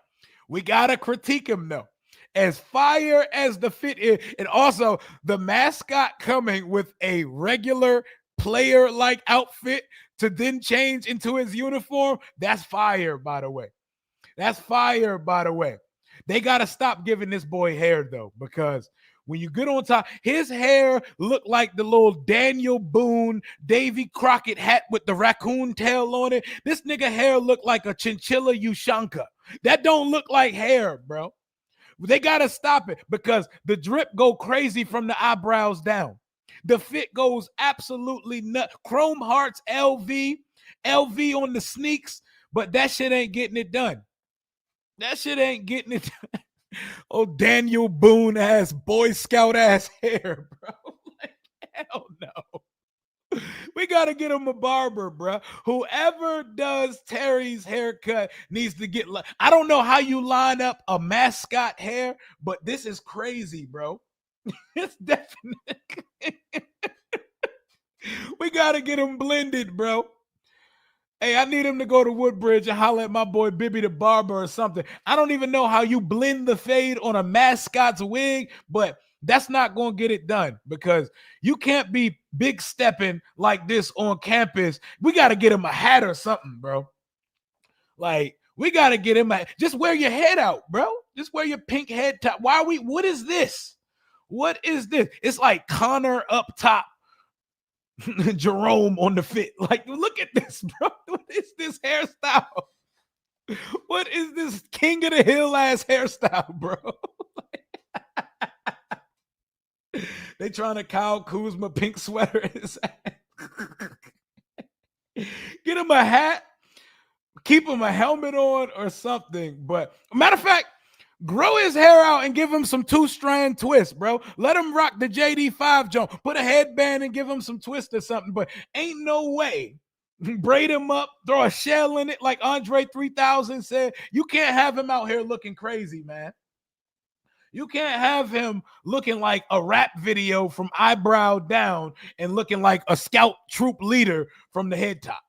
[SPEAKER 1] We got to critique him, though. As fire as the fit is, and also the mascot coming with a regular player-like outfit to then change into his uniform, that's fire, by the way. That's fire, by the way. They got to stop giving this boy hair, though, because when you get on top, his hair looked like the little Daniel Boone, Davy Crockett hat with the raccoon tail on it. This nigga hair looked like a chinchilla Ushanka. That don't look like hair, bro. They got to stop it because the drip go crazy from the eyebrows down. The fit goes absolutely nuts. Chrome Hearts, LV on the sneaks, but that shit ain't getting it done. That shit ain't getting it done. Oh, Daniel Boone ass, Boy Scout ass hair, bro. Like, hell no. We got to get him a barber, bro. Whoever does Terry's haircut needs to get. I don't know how you line up a mascot hair, but this is crazy, bro. It's definitely. We got to get him blended, bro. Hey, I need him to go to Woodbridge and holler at my boy Bibby the barber or something. I don't even know how you blend the fade on a mascot's wig, but that's not going to get it done because you can't be big stepping like this on campus. We got to get him a hat or something, bro. Like, we got to get him just wear your head out, bro. Just wear your pink head top. What is this? What is this? It's like Connor up top. Jerome on the fit. Like, look at this, bro. What is this hairstyle? What is this King of the Hill ass hairstyle, bro? They trying to Kyle Kuzma pink sweater his ass. Get him a hat, keep him a helmet on or something. But matter of fact, grow his hair out and give him some 2-strand twists, bro. Let him rock the JD5 jump. Put a headband and give him some twist or something. But ain't no way. Braid him up, throw a shell in it like Andre 3000 said. You can't have him out here looking crazy, man. You can't have him looking like a rap video from eyebrow down and looking like a scout troop leader from the head top.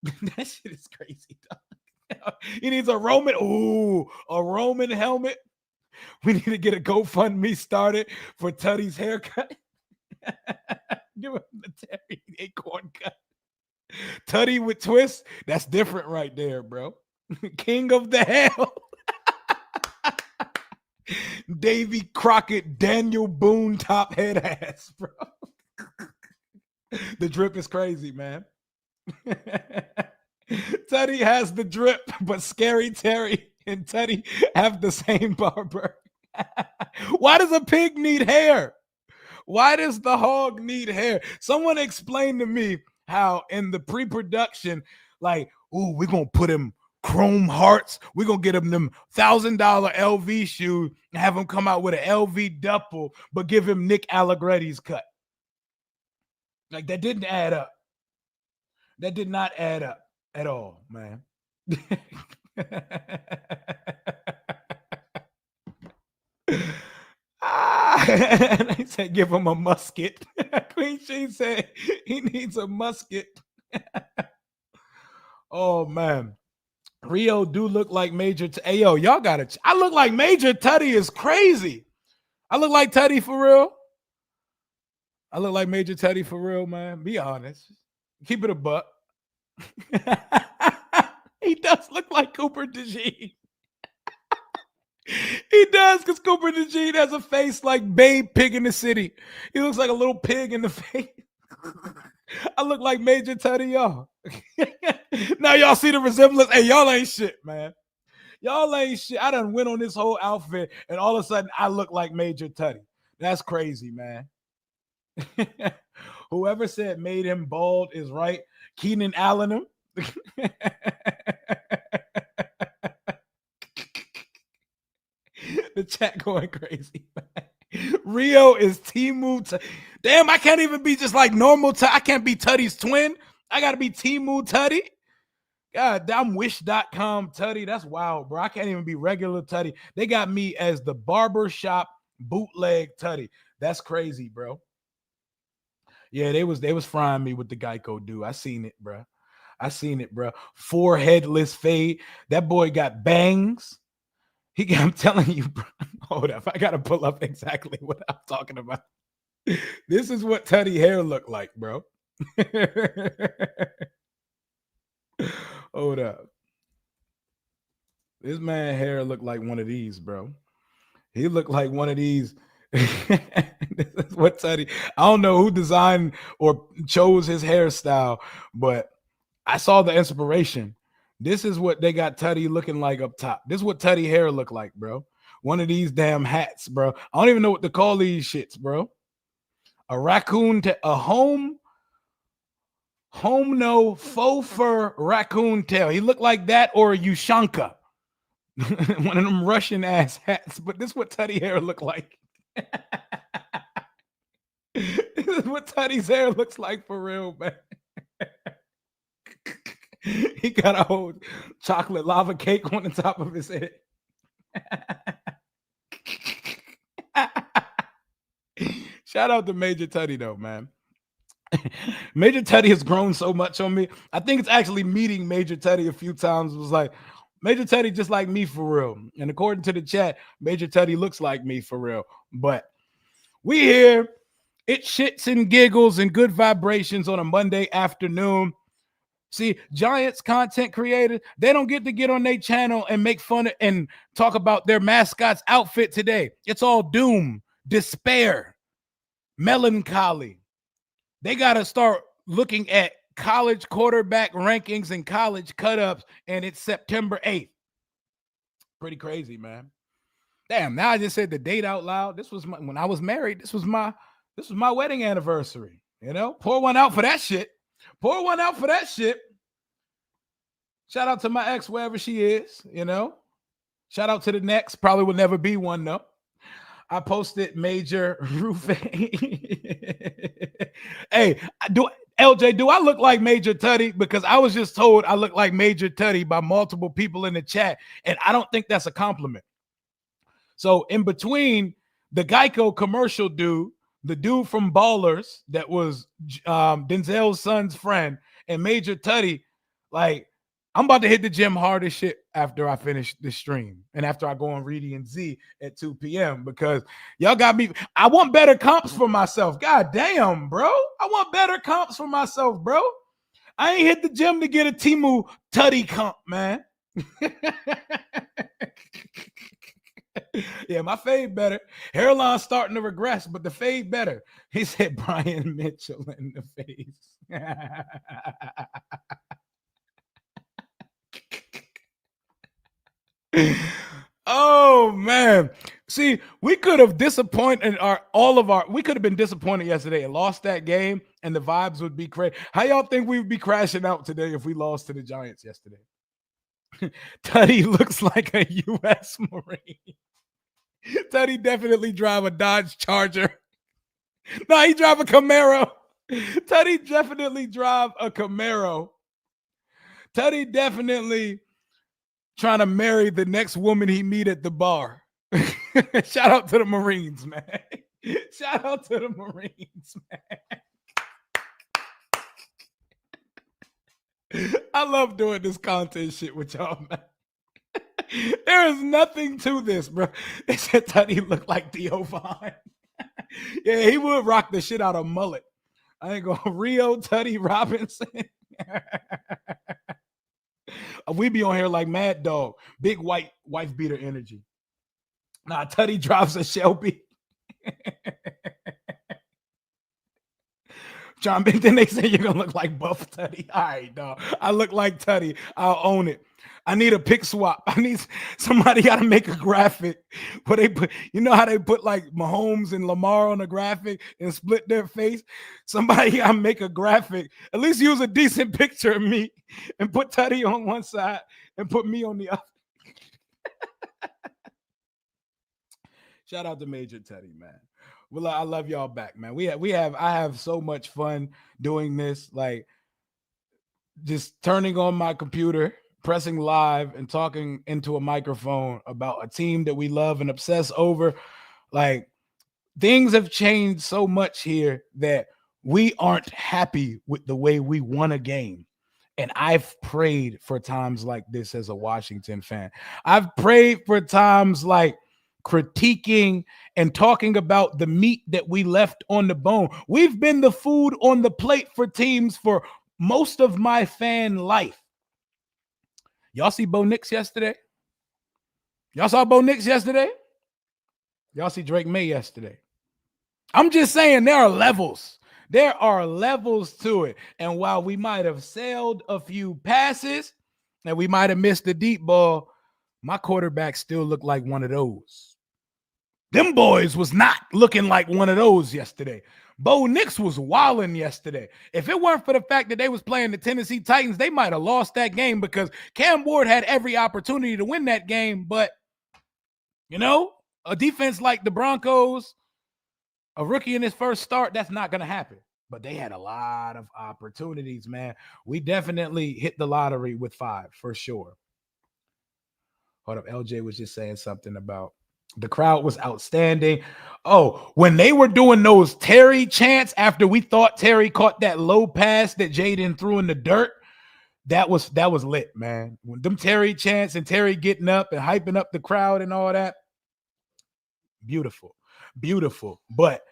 [SPEAKER 1] That shit is crazy, dog. He needs a Roman helmet. We need to get a GoFundMe started for Tutty's haircut. Give him the Terry acorn cut. Tutty with twists. That's different right there, bro. King of the Hell. Davy Crockett, Daniel Boone top head ass, bro. The drip is crazy, man. Tutty has the drip, but Scary Terry and Tutty have the same barber. Why does a pig need hair? Why does the hog need hair? Someone explain to me how in the pre-production, like, ooh, we're going to put him Chrome Hearts. We're going to get him them $1,000 LV shoes and have him come out with an LV duffel, but give him Nick Allegretti's cut. Like, that didn't add up. That did not add up at all, man. They said give him a musket. Queen She said he needs a musket. Oh man. Rio do look like Major. Hey, yo, y'all got it. I look like Major Tutty is crazy. I look like Tutty for real. I look like Major Tutty for real, man. Be honest. Keep it a buck. He does look like Cooper DeJean. He does, because Cooper DeJean has a face like Babe Pig in the City. He looks like a little pig in the face. I look like Major Tutty, y'all. Now y'all see the resemblance. Hey, y'all ain't shit, man. Y'all ain't shit. I done went on this whole outfit, and all of a sudden, I look like Major Tutty. That's crazy, man. Whoever said made him bald is right. Keenan Allen him. The chat going crazy. Rio is Timu. Damn, I can't even be just like normal. I can't be Tutty's twin. I got to be Timu Tutty. God, I'm wish.com Tutty. That's wild, bro. I can't even be regular Tutty. They got me as the barbershop bootleg Tutty. That's crazy, bro. Yeah, they was frying me with the Geico dude. I seen it, bro. I seen it, bro. Foreheadless fade. That boy got bangs. I'm telling you, bro. Hold up. I gotta pull up exactly what I'm talking about. This is what Tutty hair looked like, bro. Hold up. This man hair looked like one of these, bro. He looked like one of these. This is what Tutty. I don't know who designed or chose his hairstyle, but I saw the inspiration. This is what they got Tutty looking like up top. This is what Tutty hair look like, bro. One of these damn hats, bro. I don't even know what to call these shits, bro. A raccoon, a home no faux fur raccoon tail. He looked like that or a Ushanka. One of them Russian ass hats. But this is what Tutty hair look like. This is what Tutty's hair looks like for real, man. He got a whole chocolate lava cake on the top of his head. Shout out to Major Tutty, though, man. Major Tutty has grown so much on me. I think it's actually meeting Major Tutty a few times. It was like, Major Tutty just like me for real. And according to the chat, Major Tutty looks like me for real. But we here. It shits and giggles and good vibrations on a Monday afternoon. See, Giants content creators, they don't get to get on their channel and make fun of and talk about their mascot's outfit today. It's all doom, despair, melancholy. They got to start looking at college quarterback rankings and college cut-ups, and it's September 8th. Pretty crazy, man. Damn, now I just said the date out loud. This was when I was married. This was my wedding anniversary. You know, pour one out for that shit. Pour one out for that shit. Shout out to my ex, wherever she is, you know. Shout out to the next. Probably will never be one, though. I posted Major Roof. Hey, LJ, do I look like Major Tutty? Because I was just told I look like Major Tutty by multiple people in the chat, and I don't think that's a compliment. So in between the Geico commercial dude, the dude from Ballers that was Denzel's son's friend, and Major Tutty, like, I'm about to hit the gym hard as shit after I finish this stream and after I go on Reedy and Z at 2 p.m. because y'all got me. I want better comps for myself. God damn, bro. I want better comps for myself, bro. I ain't hit the gym to get a Timu Tutty comp, man. Yeah, my fade better. Hairline's starting to regress, but the fade better. He said Brian Mitchell in the face. Oh man. See, we could have disappointed we could have been disappointed yesterday and lost that game, and the vibes would be crazy. How y'all think we would be crashing out today if we lost to the Giants yesterday? Tutty looks like a U.S. Marine. Tutty definitely drive a Dodge Charger. No, he drive a Camaro. Tutty definitely drive a Camaro. Tutty definitely trying to marry the next woman he meet at the bar. Shout out to the Marines, man. Shout out to the Marines, man. I love doing this content shit with y'all, man. There is nothing to this, bro. They said Tutty looked like Theo Vaughn. Yeah, he would rock the shit out of mullet. I ain't going Rio, Tutty, Robinson. We be on here like Mad Dog. Big white wife beater energy. Nah, Tutty drops a Shelby. John, then they say you're gonna look like Buff Tutty. All right, dog. I look like Tutty. I'll own it. I need a pick swap. I need somebody got to make a graphic where they put, you know how they put like Mahomes and Lamar on a graphic and split their face. Somebody got to make a graphic. At least use a decent picture of me and put Tutty on one side and put me on the other. Shout out to Major Tutty, man. Well, I love y'all back, man. I have so much fun doing this, like just turning on my computer, pressing live and talking into a microphone about a team that we love and obsess over. Like, things have changed so much here that we aren't happy with the way we won a game. And I've prayed for times like this as a Washington fan. I've prayed for times like critiquing and talking about the meat that we left on the bone. We've been the food on the plate for teams for most of my fan life. Y'all see Bo Nix yesterday? Y'all saw Bo Nix yesterday? Y'all see Drake May yesterday? I'm just saying there are levels. There are levels to it. And while we might have sailed a few passes and we might have missed the deep ball, my quarterback still looked like one of those. Them boys was not looking like one of those yesterday. Bo Nix was wilding yesterday. If it weren't for the fact that they was playing the Tennessee Titans, they might have lost that game because Cam Ward had every opportunity to win that game. But, you know, a defense like the Broncos, a rookie in his first start, that's not going to happen. But they had a lot of opportunities, man. We definitely hit the lottery with 5 for sure. Hold up. LJ was just saying something about the crowd was outstanding. Oh, when they were doing those Terry chants after we thought Terry caught that low pass that Jaden threw in the dirt, that was lit, man. When them Terry chants and Terry getting up and hyping up the crowd and all that, beautiful, beautiful. But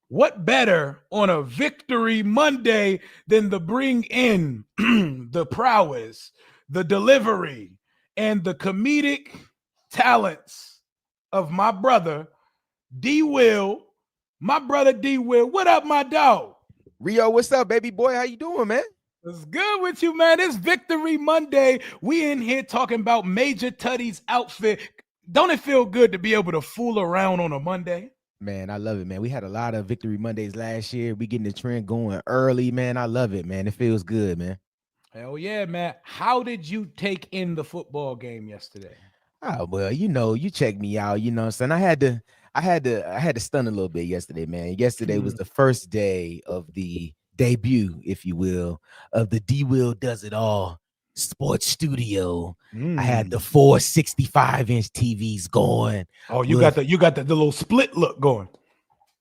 [SPEAKER 1] what better on a victory Monday than to bring in the prowess, the delivery, and the comedic talents of my brother, D. Will. My brother, D. Will. What up, my dog?
[SPEAKER 14] Rio, what's up, baby boy? How you doing, man?
[SPEAKER 1] It's good with you, man. It's Victory Monday. We in here talking about Major Tutty's outfit. Don't it feel good to be able to fool around on a Monday?
[SPEAKER 14] Man, I love it, man. We had a lot of Victory Mondays last year. We getting the trend going early, man. I love it, man. It feels good, man.
[SPEAKER 1] Hell yeah, man. How did you take in the football game yesterday?
[SPEAKER 14] Oh, well, you know, you checked me out, you know what I'm saying? I had to stun a little bit yesterday, man. Yesterday was the first day of the debut, if you will, of the D Will Does It All sports studio. I had the 465-inch TVs going.
[SPEAKER 1] Oh, you got the little split look going.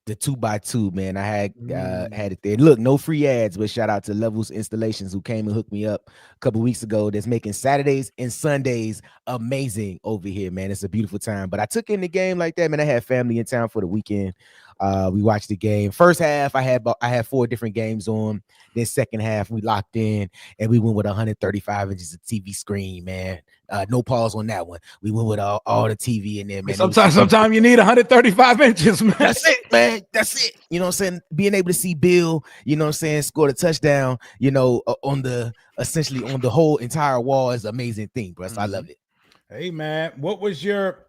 [SPEAKER 14] The 2x2, man. I had it there. Look, no free ads, but shout out to Levels Installations who came and hooked me up a couple weeks ago. That's making Saturdays and Sundays amazing over here, man. It's a beautiful time. But I took in the game like that, man. I had family in town for the weekend. We watched the game. First half, I had 4 different games on. Then second half, we locked in and we went with 135 inches of TV screen, man. No pause on that one. We went with all the TV in there, man.
[SPEAKER 1] Sometimes you need 135 inches, man.
[SPEAKER 14] That's it, man. That's it. You know what I'm saying? Being able to see Bill, you know what I'm saying, score the touchdown, you know, essentially on the whole entire wall is an amazing thing, bro. So I love it.
[SPEAKER 1] Hey, man, what was your...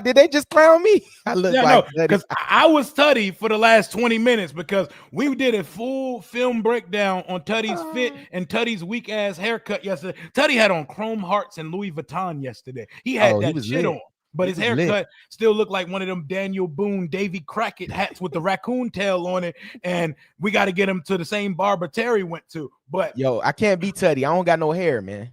[SPEAKER 14] did they just crown me? I look
[SPEAKER 1] because I was Tutty for the last 20 minutes because we did a full film breakdown on Tutty's fit and Tutty's weak ass haircut yesterday. Tutty had on Chrome Hearts and Louis Vuitton yesterday. He had that shit on, but his haircut still looked like one of them Daniel Boone, Davy Crockett hats with the raccoon tail on it. And we got to get him to the same barber Terry went to. But
[SPEAKER 14] yo, I can't be Tutty. I don't got no hair, man.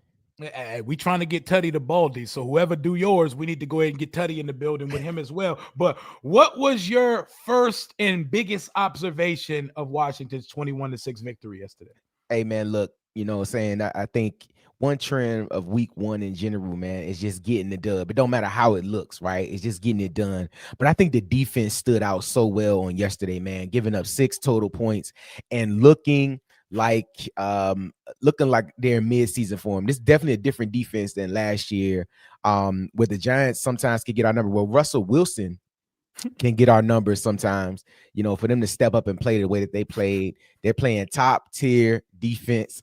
[SPEAKER 1] We trying to get Tutty to Baldy. So whoever do yours, we need to go ahead and get Tutty in the building with him as well. But what was your first and biggest observation of Washington's 21-6 victory yesterday?
[SPEAKER 14] Hey, man, look, You know what I'm saying? I think one trend of week one in general, man, is just getting the dub. It don't matter how it looks, right? It's just getting it done. But I think the defense stood out so well on yesterday, man, giving up 6 total points and looking like they're in mid-season form. This is definitely a different defense than last year. Where the Giants sometimes can get our number. Well, Russell Wilson can get our numbers sometimes, you know, for them to step up and play the way that they played. They're playing top tier defense.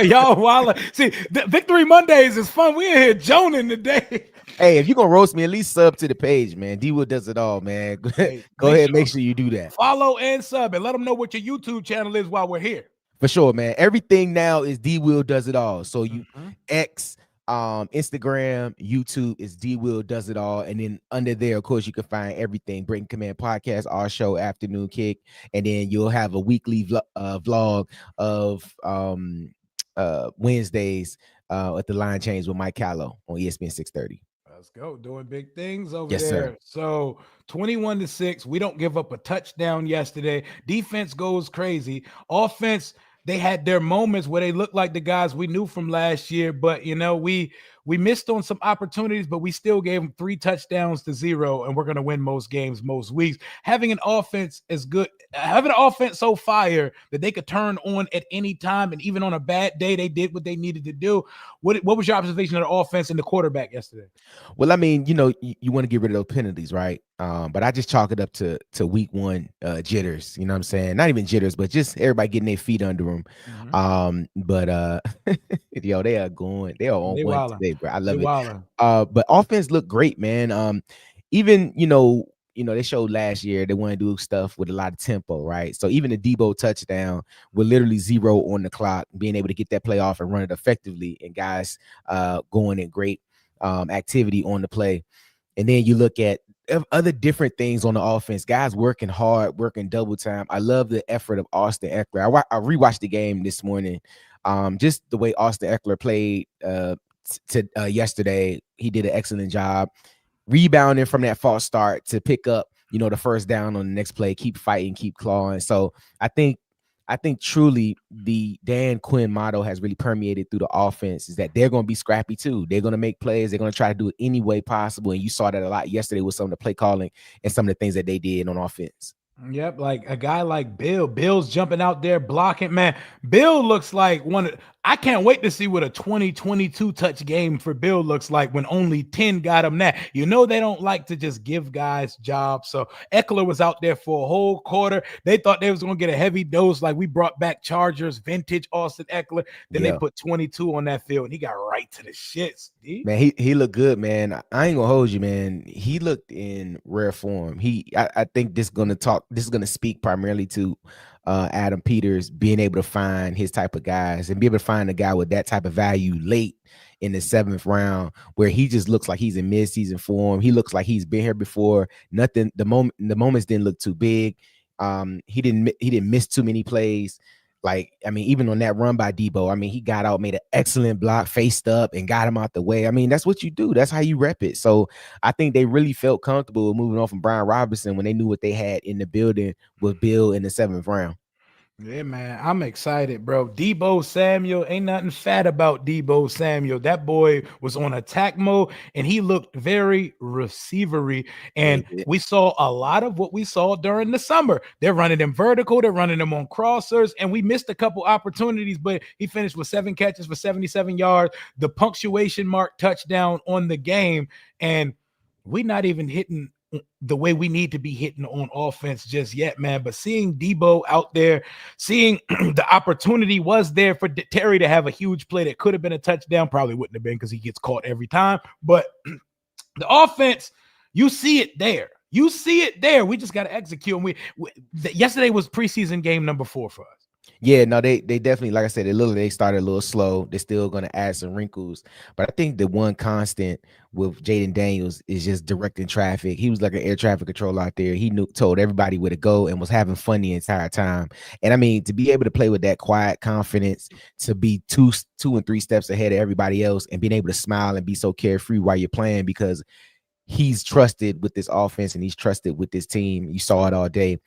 [SPEAKER 1] Y'all wild. See, Victory Mondays is fun. We in here joning today.
[SPEAKER 14] Hey, if you're gonna roast me, at least sub to the page, man. D-Will does it all, man. Go ahead, make sure you do that.
[SPEAKER 1] Follow and sub and let them know what your YouTube channel is while we're here.
[SPEAKER 14] For sure, man. Everything now is D-Will does it all. So you X, Instagram, YouTube is D-Will does it all. And then under there, of course, you can find everything. Breaking Command Podcast, our show, Afternoon Kick. And then you'll have a weekly vlog of Wednesdays at the Line Change with Mike Callow on ESPN 630.
[SPEAKER 1] Let's go. Doing big things over
[SPEAKER 14] Yes,
[SPEAKER 1] there.
[SPEAKER 14] sir.
[SPEAKER 1] So 21-6. We don't give up a touchdown yesterday. Defense goes crazy. Offense, they had their moments where they looked like the guys we knew from last year, but you know, we missed on some opportunities, but we still gave them 3 touchdowns to 0, and we're going to win most games, most weeks. Having an offense is good. Having an offense so fire that they could turn on at any time, and even on a bad day, they did what they needed to do. What was your observation of the offense and the quarterback yesterday?
[SPEAKER 14] Well, I mean, you know, you want to get rid of those penalties, right? But I just chalk it up to week one jitters. You know what I'm saying? Not even jitters, but just everybody getting their feet under them. But yo, they are on one today, bro. I love it. But offense looked great, man. Even you know, they showed last year they want to do stuff with a lot of tempo, right? So even the Debo touchdown with literally 0 on the clock, being able to get that play off and run it effectively, and guys going in great activity on the play. And then you look at other different things on the offense, guys working hard, working double time. I love the effort of Austin Eckler. I rewatched the game this morning. Just the way Austin Eckler played yesterday, he did an excellent job rebounding from that false start to pick up, you know, the first down on the next play, keep fighting, keep clawing. So I think truly the Dan Quinn motto has really permeated through the offense, is that they're going to be scrappy too. They're going to make plays. They're going to try to do it any way possible. And you saw that a lot yesterday with some of the play calling and some of the things that they did on offense.
[SPEAKER 1] Yep, like a guy like Bill. Bill's jumping out there blocking, man. Bill looks like I can't wait to see what a 2022 touch game for Bill looks like when only 10 got him that. You know, they don't like to just give guys jobs. So Eckler was out there for a whole quarter. They thought they was going to get a heavy dose, like we brought back Chargers vintage Austin Eckler. Then they put 22 on that field and he got right to the shits. Dude.
[SPEAKER 14] Man, he looked good, man. I ain't gonna hold you, man. He looked in rare form. I think this is gonna speak primarily to Adam Peters being able to find his type of guys and be able to find a guy with that type of value late in the 7th round, where he just looks like he's in mid-season form. He looks like he's been here before. Nothing. The moments didn't look too big. He didn't miss too many plays. Like, I mean, even on that run by Debo, I mean, he got out, made an excellent block, faced up, and got him out the way. I mean, that's what you do. That's how you rep it. So I think they really felt comfortable with moving on from Brian Robinson when they knew what they had in the building with Bill in the 7th round.
[SPEAKER 1] Yeah, man, I'm excited, bro. Debo Samuel, ain't nothing fat about Debo Samuel. That boy was on attack mode, and he looked very receivery. And we saw a lot of what we saw during the summer. They're running them vertical, they're running them on crossers, and we missed a couple opportunities, but he finished with 7 catches for 77 yards, the punctuation mark touchdown on the game, and we're not even hitting the way we need to be hitting on offense just yet, man. But seeing Debo out there, seeing the opportunity was there for Terry to have a huge play that could have been a touchdown, probably wouldn't have been because he gets caught every time. But the offense, you see it there. You see it there. We just got to execute. And yesterday was preseason game number 4 for us.
[SPEAKER 14] Yeah, no, they definitely, like I said, they started a little slow. They're still going to add some wrinkles. But I think the one constant with Jaden Daniels is just directing traffic. He was like an air traffic controller out there. He told everybody where to go and was having fun the entire time. And I mean, to be able to play with that quiet confidence, to be two and 3 steps ahead of everybody else, and being able to smile and be so carefree while you're playing, because he's trusted with this offense and he's trusted with this team. You saw it all day.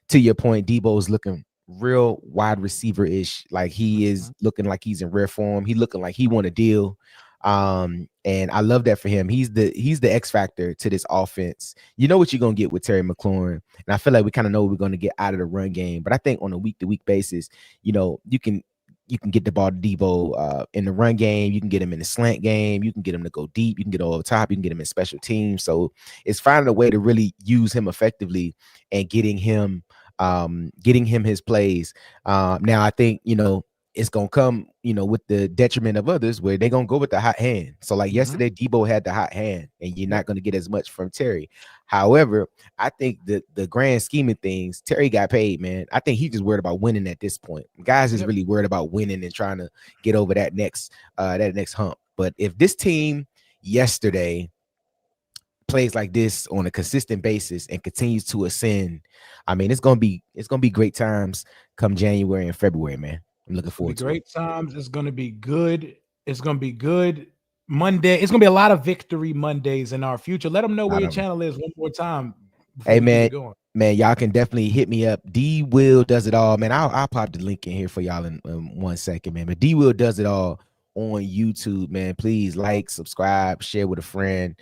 [SPEAKER 14] To your point, Debo's looking real wide receiver-ish. Like he is looking like he's in rare form. He looking like he want a deal. And I love that for him. He's the X factor to this offense. You know what you're gonna get with Terry McLaurin, and I feel like we kind of know what we're gonna get out of the run game. But I think on a week-to-week basis, you know, you can get the ball to Debo in the run game. You can get him in the slant game. You can get him to go deep. You can get over the top. You can get him in special teams. So it's finding a way to really use him effectively and getting him his plays. Now I think, you know, it's gonna come, you know, with the detriment of others where they're gonna go with the hot hand. So like yesterday, Debo had the hot hand, and you're not gonna get as much from Terry. However, I think the grand scheme of things, Terry got paid, man. I think he's just worried about winning at this point. Guys is really worried about winning and trying to get over that next hump. But if this team yesterday plays like this on a consistent basis and continues to ascend, I mean, it's gonna be great times come January and February, man. I'm looking forward to
[SPEAKER 1] great times. It's going to be good. It's going to be good Monday. It's going to be a lot of victory Mondays in our future. Let them know where your channel is one more time.
[SPEAKER 14] Hey, man, y'all can definitely hit me up. D Will does it all, man. I'll pop the link in here for y'all in 1 second, man. But D Will does it all on YouTube, man. Please like, subscribe, share with a friend.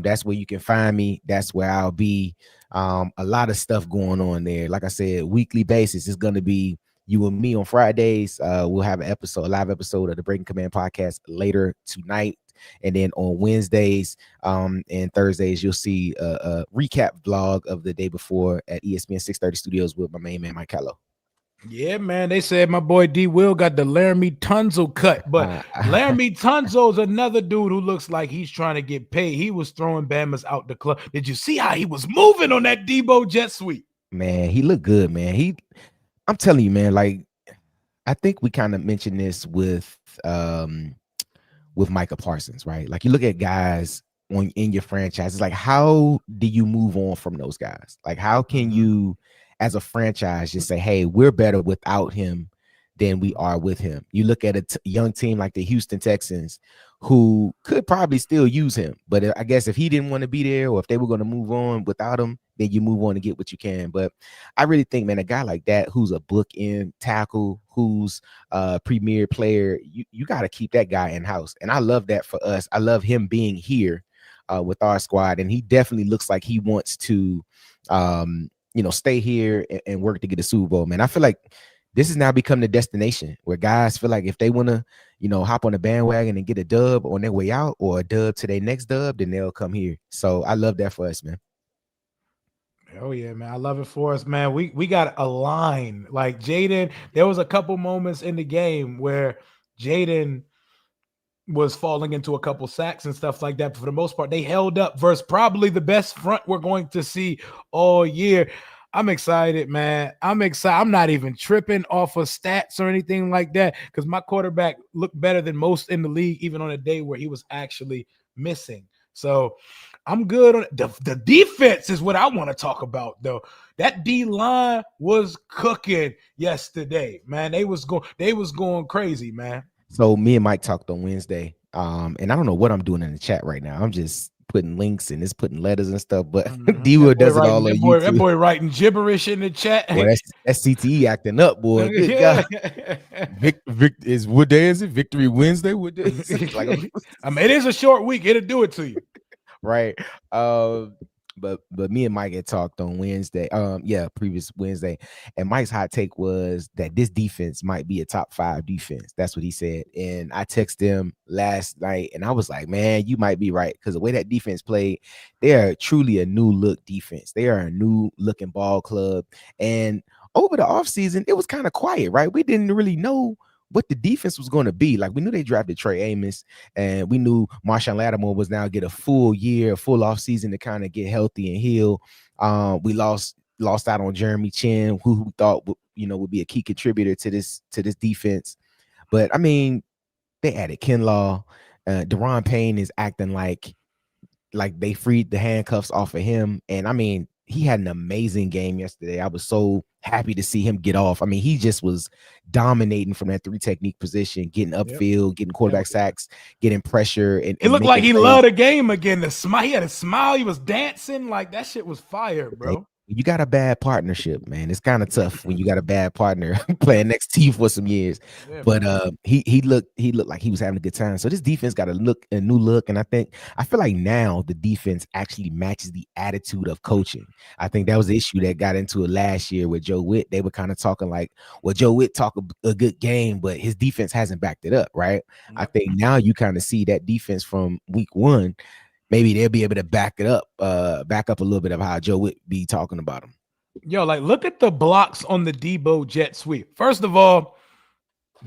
[SPEAKER 14] That's where you can find me. That's where I'll be. A lot of stuff going on there. Like I said, weekly basis is going to be you and me on Fridays. We'll have a live episode of the Breaking Command podcast later tonight. And then on Wednesdays and Thursdays, you'll see a recap vlog of the day before at ESPN 630 Studios with my main man, Mike Callow.
[SPEAKER 1] Yeah, man. They said my boy D Will got the Laramie Tunzel cut, but Laramie Tunzel's another dude who looks like he's trying to get paid. He was throwing Bamas out the club. Did you see how he was moving on that Debo jet sweep?
[SPEAKER 14] Man, he looked good, man. I'm telling you, man, like I think we kind of mentioned this with Micah Parsons, right? Like you look at guys in your franchise, it's like, how do you move on from those guys? Like, how can you, as a franchise, just say, hey, we're better without him than we are with him? You look at a young team like the Houston Texans, who could probably still use him, but I guess if he didn't want to be there, or if they were going to move on without him, then you move on and get what you can. But I really think, man, a guy like that, who's a bookend tackle, who's a premier player, you got to keep that guy in house. And I love that for us. I love him being here with our squad, and he definitely looks like he wants to, stay here and work to get a Super Bowl. Man, I feel like this has now become the destination where guys feel like if they want to, hop on the bandwagon and get a dub on their way out, or a dub to their next dub, then they'll come here. So I love that for us, man.
[SPEAKER 1] Oh yeah, man. I love it for us, man. We got a line. Like Jaden, there was a couple moments in the game where Jaden was falling into a couple sacks and stuff like that. But for the most part, they held up versus probably the best front we're going to see all year. I'm excited, man. I'm excited. I'm not even tripping off of stats or anything like that, because my quarterback looked better than most in the league, even on a day where he was actually missing. So I'm good on it. The defense is what I want to talk about, though. That D-line was cooking yesterday, man. They was going crazy, man.
[SPEAKER 14] So me and Mike talked on Wednesday. And I don't know what I'm doing in the chat right now. I'm just putting links and it's putting letters and stuff, but D-Wood does it all on YouTube.
[SPEAKER 1] That boy writing gibberish in the chat.
[SPEAKER 14] Boy, that's CTE acting up, boy. Good God. What day is it? Victory Wednesday? What day is it? Like,
[SPEAKER 1] I mean, it is a short week. It'll do it to you.
[SPEAKER 14] Right. But me and Mike had talked on Wednesday, previous Wednesday, and Mike's hot take was that this defense might be a top 5 defense. That's what he said. And I texted him last night and I was like, man, you might be right, because the way that defense played, they are truly a new look defense. They are a new looking ball club. And over the offseason, it was kind of quiet, right? We didn't really know what the defense was going to be. Like, we knew they drafted Trey Amos, and we knew Marshawn Lattimore was now get a full year, a full off season to kind of get healthy and heal. We lost out on Jeremy Chin, who thought would be a key contributor to this defense. But I mean, they added Kinlaw. Deron Payne is acting like they freed the handcuffs off of him, and I mean, he had an amazing game yesterday. I was so happy to see him get off. I mean, he just was dominating from that 3 technique position, getting upfield, getting quarterback sacks, getting pressure. And
[SPEAKER 1] it looked like he loved the game again. He had a smile. He was dancing. Like, that shit was fire, bro.
[SPEAKER 14] You got a bad partnership, man. It's kind of tough when you got a bad partner playing next to you for some years.
[SPEAKER 1] Yeah,
[SPEAKER 14] But
[SPEAKER 1] man.
[SPEAKER 14] he looked like he was having a good time. So this defense got a new look, and I feel like now the defense actually matches the attitude of coaching. I think that was the issue that got into it last year with Joe Witt. They were kind of talking like, well, Joe Witt talked a good game, but his defense hasn't backed it up, right? I think now you kind of see that defense from week one. Maybe they'll be able to back up a little bit of how Joe would be talking about him.
[SPEAKER 1] Yo, like, look at the blocks on the Debo jet sweep. First of all,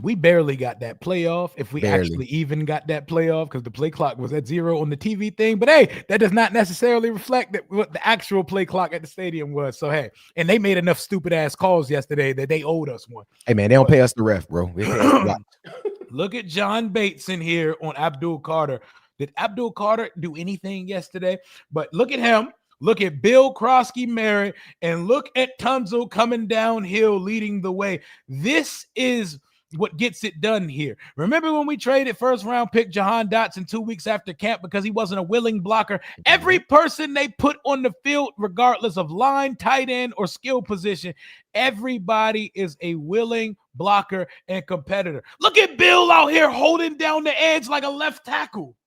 [SPEAKER 1] we barely got that playoff, if we actually even got that playoff, because the play clock was at 0 on the TV thing. But hey, that does not necessarily reflect what the actual play clock at the stadium was. So hey, and they made enough stupid ass calls yesterday that they owed us one.
[SPEAKER 14] Hey man, they don't pay us the ref, bro. They pay us the watch.
[SPEAKER 1] Look at John Bates in here on Abdul Carter. Did Abdul Carter do anything yesterday? But look at him. Look at Bill Krosky Merritt, and look at Tunzel coming downhill, leading the way. This is what gets it done here. Remember when we traded first round pick Jahan Dotson 2 weeks after camp because he wasn't a willing blocker? Every person they put on the field, regardless of line, tight end, or skill position, everybody is a willing blocker and competitor. Look at Bill out here holding down the edge like a left tackle.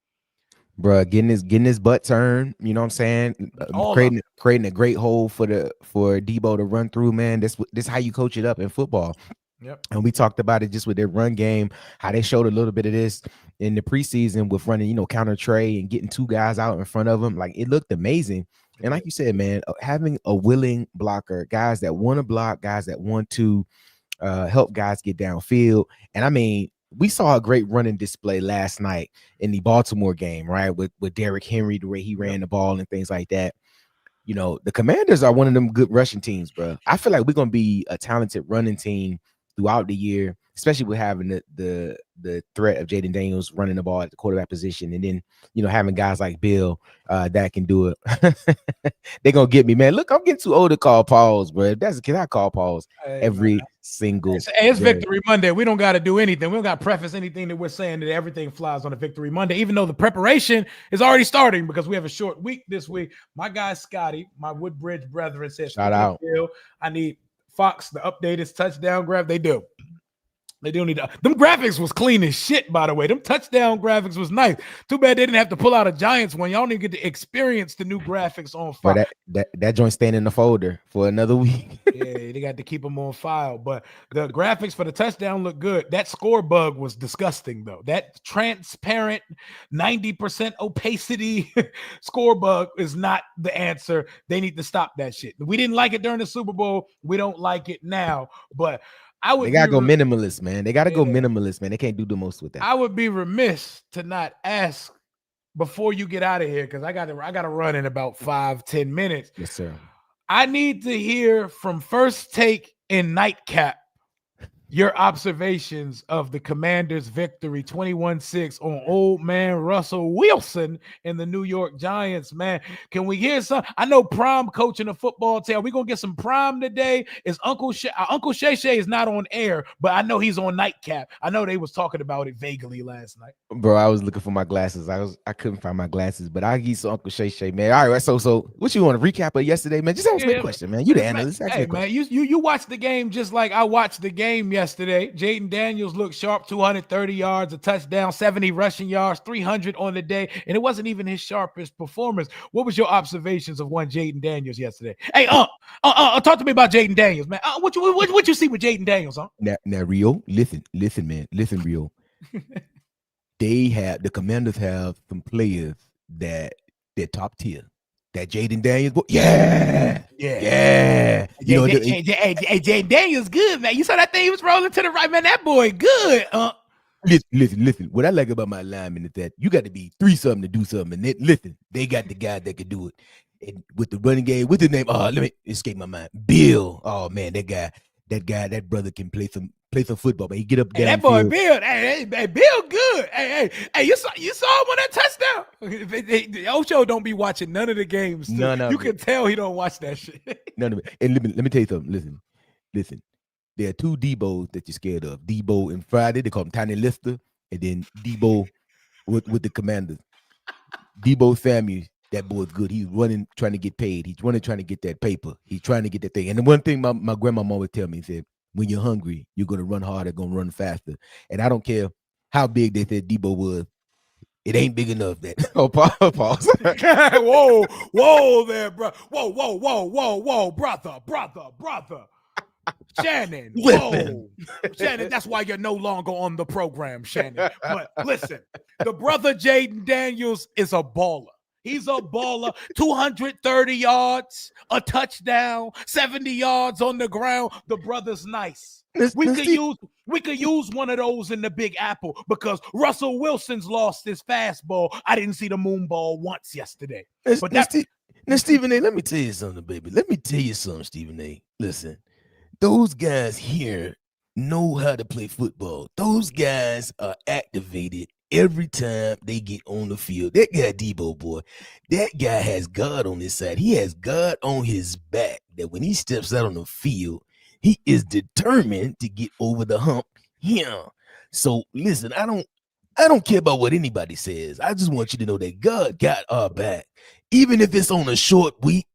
[SPEAKER 14] Bro, getting his butt turned, you know what I'm saying? Creating a great hole for Debo to run through, man. This how you coach it up in football.
[SPEAKER 1] Yep.
[SPEAKER 14] And we talked about it just with their run game, how they showed a little bit of this in the preseason with running, counter Trey and getting two guys out in front of them. Like, it looked amazing. And like you said, man, having a willing blocker, guys that want to block, guys that want to help guys get downfield. And I mean, we saw a great running display last night in the Baltimore game, right? With Derrick Henry, the way he ran the ball and things like that. The Commanders are one of them good rushing teams, bro. I feel like we're going to be a talented running team throughout the year, especially with having the threat of Jaden Daniels running the ball at the quarterback position, and then having guys like Bill that can do it. They're gonna get me, man. Look, I'm getting too old to call pause, bro. If that's the case, I call pause every single.
[SPEAKER 1] It's Victory Monday. We don't got to do anything. We don't got to preface anything that we're saying that everything flies on a Victory Monday, even though the preparation is already starting because we have a short week this week. My guy Scotty, my Woodbridge brethren, says,
[SPEAKER 14] shout out.
[SPEAKER 1] Bill, I need Fox to update his touchdown graph. They do. They do need to. Them graphics was clean as shit, by the way. Them touchdown graphics was nice. Too bad they didn't have to pull out a Giants one. Y'all don't even get to experience the new graphics on Fox.
[SPEAKER 14] But that joint staying in the folder for another week.
[SPEAKER 1] Yeah, they got to keep them on file. But the graphics for the touchdown look good. That score bug was disgusting, though. That transparent 90% opacity score bug is not the answer. They need to stop that shit. We didn't like it during the Super Bowl. We don't like it now. But they
[SPEAKER 14] gotta go minimalist, man. They gotta go minimalist, man. They can't do the most with that.
[SPEAKER 1] I would be remiss to not ask before you get out of here, because I gotta run in about 5-10 minutes.
[SPEAKER 14] Yes, sir.
[SPEAKER 1] I need to hear from First Take and Nightcap your observations of the Commanders' victory 21-6 on old man Russell Wilson and the New York Giants, man. Can we hear some? I know Prime coaching a football tale. We gonna get some Prime today. Is Uncle Shay Shay is not on air, but I know he's on Nightcap. I know they was talking about it vaguely last night.
[SPEAKER 14] Bro, I was looking for my glasses. I couldn't find my glasses, but I'll give you some Uncle Shay Shay, man. All right, so what you want to recap of yesterday, man? Just ask me a question, man. You the analyst.
[SPEAKER 1] Hey, man, you watched the game just like I watched the game yesterday. Jaden Daniels looked sharp, 230 yards, a touchdown, 70 rushing yards, 300 on the day, and it wasn't even his sharpest performance. What was your observations of one Jaden Daniels yesterday? Hey, talk to me about Jaden Daniels, man. What you see with Jaden Daniels, huh?
[SPEAKER 14] Now, Rio, listen, man, Rio. The Commanders have some players that they're top tier. That Jaden Daniels, yeah.
[SPEAKER 1] Jaden Daniels good, man. You saw that thing he was rolling to the right, man. That boy good.
[SPEAKER 14] Listen. What I like about my lineman is that you got to be 3-something to do something. And listen, they got the guy that can do it. And with the running game, what's his name? Let me escape my mind. Bill. Oh man, that brother can play some football, but he get up down.
[SPEAKER 1] That boy Bill, hey, Bill good. Hey, you saw him on that touchdown. The Ocho don't be watching none of the games.
[SPEAKER 14] No,
[SPEAKER 1] you can tell he don't watch that shit.
[SPEAKER 14] None of it. And let me tell you something. Listen. There are two Debos that you're scared of. Debo and Friday, they call him Tiny Lister, and then Debo with the Commanders. Debo Samuel, that boy's good. He's running, trying to get paid. He's running, trying to get that paper. He's trying to get that thing. And the one thing my grandma always tell me, he said, when you're hungry, you're going to run harder, going to run faster. And I don't care how big they said Debo was. It ain't big enough that. Oh, pause.
[SPEAKER 1] whoa there, bro. Whoa, brother. Shannon, whoa. Shannon, that's why you're no longer on the program, Shannon. But listen, the brother Jaden Daniels is a baller. He's a baller. 230 yards, a touchdown, 70 yards on the ground. The brother's nice. We could use one of those in the Big Apple because Russell Wilson's lost his fastball. I didn't see the moon ball once yesterday.
[SPEAKER 14] Now, Stephen A., let me tell you something, baby. Let me tell you something, Stephen A. Listen, those guys here know how to play football. Those guys are activated every time they get on the field. That guy, Debo, boy, that guy has God on his side. He has God on his back that when he steps out on the field, he is determined to get over the hump. Yeah. So listen, I don't care about what anybody says. I just want you to know that God got our back. Even if it's on a short week,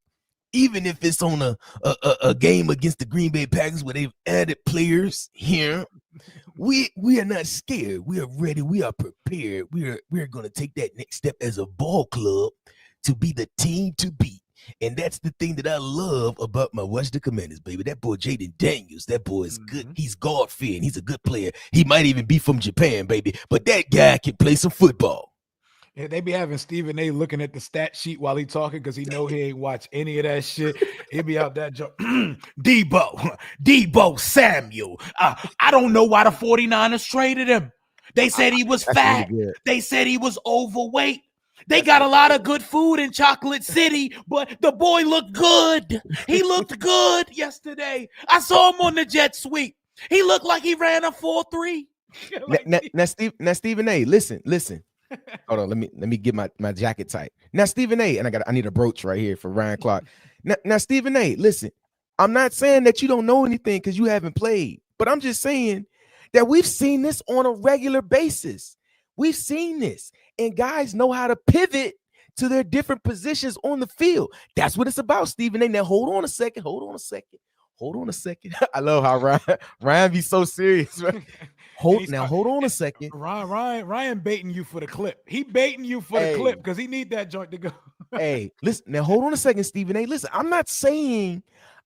[SPEAKER 14] even if it's on a game against the Green Bay Packers where they've added players here, we are not scared. We are ready. We are prepared. We are going to take that next step as a ball club to be the team to beat. And that's the thing that I love about my Washington Commanders, baby. That boy Jaden Daniels, that boy is good. He's God-fearing. He's a good player. He might even be from Japan, baby. But that guy can play some football.
[SPEAKER 1] Yeah, they be having Stephen A. looking at the stat sheet while he talking because he know he ain't watch any of that shit. He'll be out that joke. Debo Samuel. I don't know why the 49ers traded him. They said he was fat.
[SPEAKER 14] Really
[SPEAKER 1] they said he was overweight. They got a lot of good food in Chocolate City, but the boy looked good. He looked good yesterday. I saw him on the jet sweep. He looked like he ran a 4.3.
[SPEAKER 14] Now, Stephen A., listen. Hold on, let me get my jacket tight. Now, Stephen A., and I need a brooch right here for Ryan Clark. Now, Stephen A., listen, I'm not saying that you don't know anything because you haven't played, but I'm just saying that we've seen this on a regular basis. We've seen this, and guys know how to pivot to their different positions on the field. That's what it's about, Stephen A. Now, hold on a second. I love how Ryan be so serious, right? Hold on a second.
[SPEAKER 1] Ryan baiting you for the clip. He baiting you for the clip because he need that joint to go.
[SPEAKER 14] Hey, listen, now hold on a second, Stephen A. Listen, I'm not saying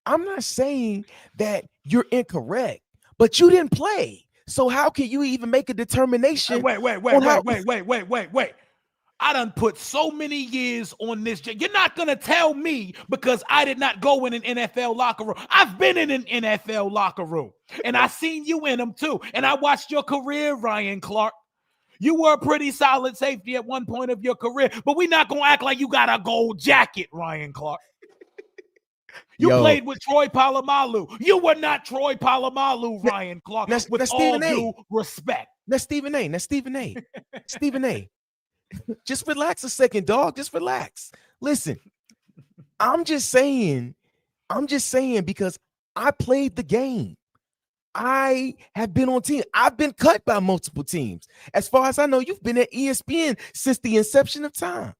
[SPEAKER 14] that you're incorrect, but you didn't play. So how can you even make a determination?
[SPEAKER 1] Wait. I done put so many years on this. You're not going to tell me because I did not go in an NFL locker room. I've been in an NFL locker room, and I seen you in them too. And I watched your career, Ryan Clark. You were a pretty solid safety at one point of your career, but we're not going to act like you got a gold jacket, Ryan Clark. You played with Troy Polamalu. You were not Troy Polamalu, Ryan Clark, with all due respect.
[SPEAKER 14] That's Stephen A. Stephen A. Just relax a second, dog. Just relax. Listen, I'm just saying because I played the game. I have been on team. I've been cut by multiple teams. As far as I know, you've been at ESPN since the inception of time.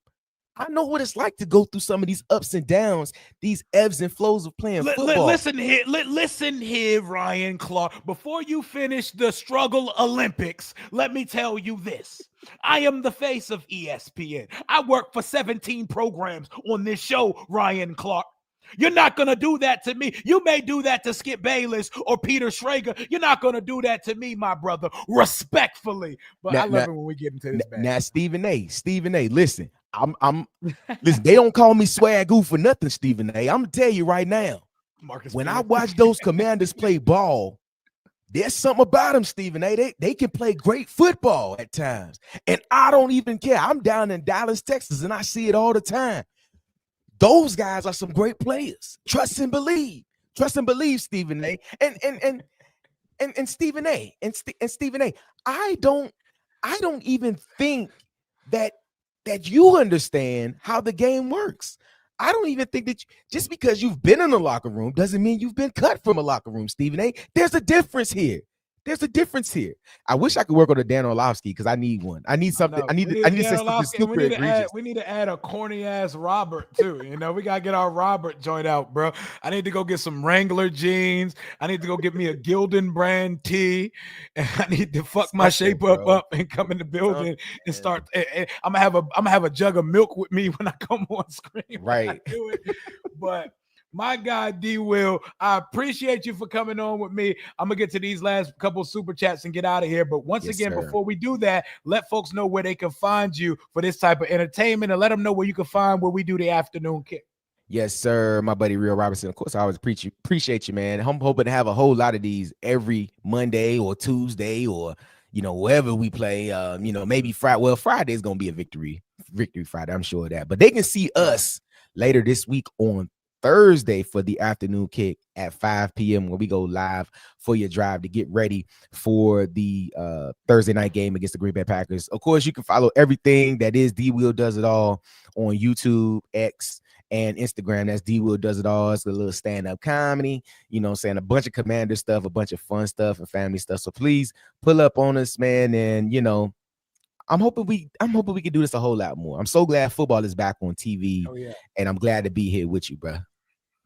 [SPEAKER 14] I know what it's like to go through some of these ups and downs, these ebbs and flows of playing football.
[SPEAKER 1] Listen here, Ryan Clark. Before you finish the struggle Olympics, let me tell you this. I am the face of ESPN. I work for 17 programs on this show, Ryan Clark. You're not going to do that to me. You may do that to Skip Bayless or Peter Schrager. You're not going to do that to me, my brother, respectfully. But I love it when we get into this.
[SPEAKER 14] Now, Stephen A., listen. Listen, they don't call me Swagoo for nothing, Stephen A. I'm gonna tell you right now. When I watch those Commanders play ball, there's something about them, Stephen A. They can play great football at times. And I don't even care. I'm down in Dallas, Texas, and I see it all the time. Those guys are some great players. Trust and believe. Trust and believe, Stephen A. And Stephen A. And Stephen A. I don't even think that you understand how the game works. I don't even think that just because you've been in a locker room doesn't mean you've been cut from a locker room, Stephen A. There's a difference here. There's a difference here. I wish I could work on a Dan Orlovsky because I need one. I need something. I need to say something super egregious.
[SPEAKER 1] We need to add a corny ass Robert too. You know, we gotta get our Robert joint out, bro. I need to go get some Wrangler jeans. I need to go get me a Gildan brand tee, and I need to fuck my shape up and come in the building and start. I'm gonna have a jug of milk with me when I come on screen.
[SPEAKER 14] Right.
[SPEAKER 1] Do it. But my guy D Will, I appreciate you for coming on with me. I'm gonna get to these last couple super chats and get out of here. But once again, before we do that, let folks know where they can find you for this type of entertainment, and let them know where you can find where we do the afternoon kick.
[SPEAKER 14] Yes, sir. My buddy Real Robinson. Of course, I always appreciate you, man. I'm hoping to have a whole lot of these every Monday or Tuesday or wherever we play. Maybe Friday. Well, Friday is gonna be a victory Friday. I'm sure of that. But they can see us later this week on Thursday for the afternoon kick at 5 p.m. where we go live for your drive to get ready for the Thursday night game against the Green Bay Packers. Of course, you can follow everything that is D Will Does It All on YouTube, X, and Instagram. That's D Will Does It All. It's a little stand-up comedy, saying a bunch of Commander stuff, a bunch of fun stuff and family stuff. So please pull up on us, man. And I'm hoping we can do this a whole lot more. I'm so glad football is back on TV.
[SPEAKER 1] Oh, yeah.
[SPEAKER 14] And I'm glad to be here with you, bro.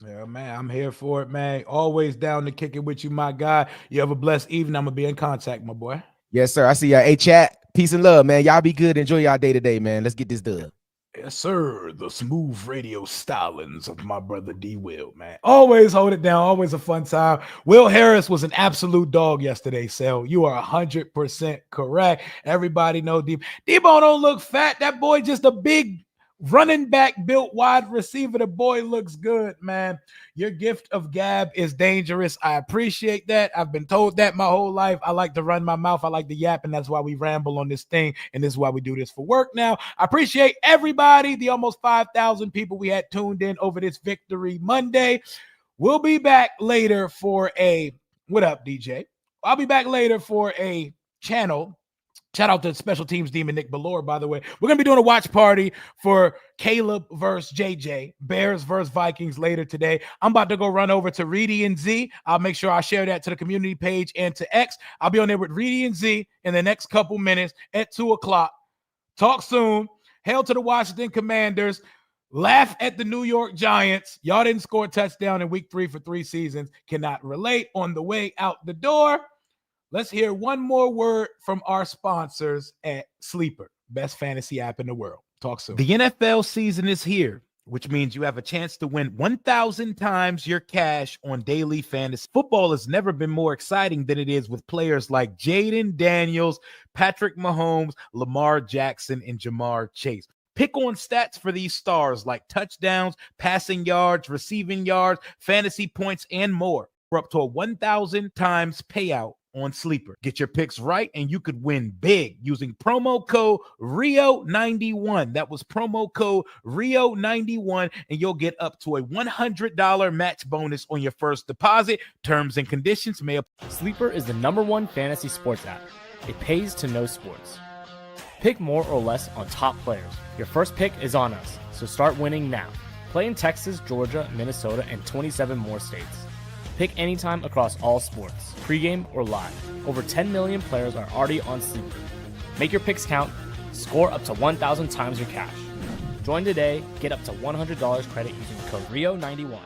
[SPEAKER 1] Yeah, man, I'm here for it, man. Always down to kick it with you, my guy. You have a blessed evening. I'm gonna be in contact, my boy.
[SPEAKER 14] Yes, sir. I see y'all. Hey, chat. Peace and love, man. Y'all be good. Enjoy y'all day today, man. Let's get this done.
[SPEAKER 1] Yes, sir. The smooth radio stylings of my brother D Will, man. Always hold it down. Always a fun time. Will Harris was an absolute dog yesterday, Sel. You are 100% correct. Everybody know Debo don't look fat. That boy just a big running back, built wide receiver. The boy looks good, man. Your gift of gab is dangerous. I appreciate that. I've been told that my whole life. I like to run my mouth. I like to yap, and that's why we ramble on this thing, and this is why we do this for work now. I appreciate everybody, the almost 5,000 people we had tuned in over this Victory Monday. We'll be back later for what up, DJ? I'll be back later for a channel. Shout out to Special Teams Demon Nick Ballore, by the way. We're going to be doing a watch party for Caleb versus JJ, Bears versus Vikings later today. I'm about to go run over to Reedy and Z. I'll make sure I share that to the community page and to X. I'll be on there with Reedy and Z in the next couple minutes at 2 o'clock. Talk soon. Hail to the Washington Commanders. Laugh at the New York Giants. Y'all didn't score a touchdown in week 3 for 3 seasons. Cannot relate. On the way out the door, let's hear one more word from our sponsors at Sleeper, best fantasy app in the world. Talk soon. The NFL season is here, which means you have a chance to win 1,000 times your cash on daily fantasy. Football has never been more exciting than it is with players like Jaden Daniels, Patrick Mahomes, Lamar Jackson, and Jamar Chase. Pick on stats for these stars like touchdowns, passing yards, receiving yards, fantasy points, and more. For up to a 1,000 times payout on Sleeper. Get your picks right and you could win big using promo code RIO91. That was promo code RIO91 and you'll get up to a $100 match bonus on your first deposit. Terms and conditions may apply.
[SPEAKER 7] Sleeper is the #1 fantasy sports app. It pays to know sports. Pick more or less on top players. Your first pick is on us, so start winning now. Play in Texas, Georgia, Minnesota, and 27 more states. Pick anytime across all sports, pregame or live. Over 10 million players are already on Sleeper. Make your picks count. Score up to 1,000 times your cash. Join today. Get up to $100 credit using code RIO91.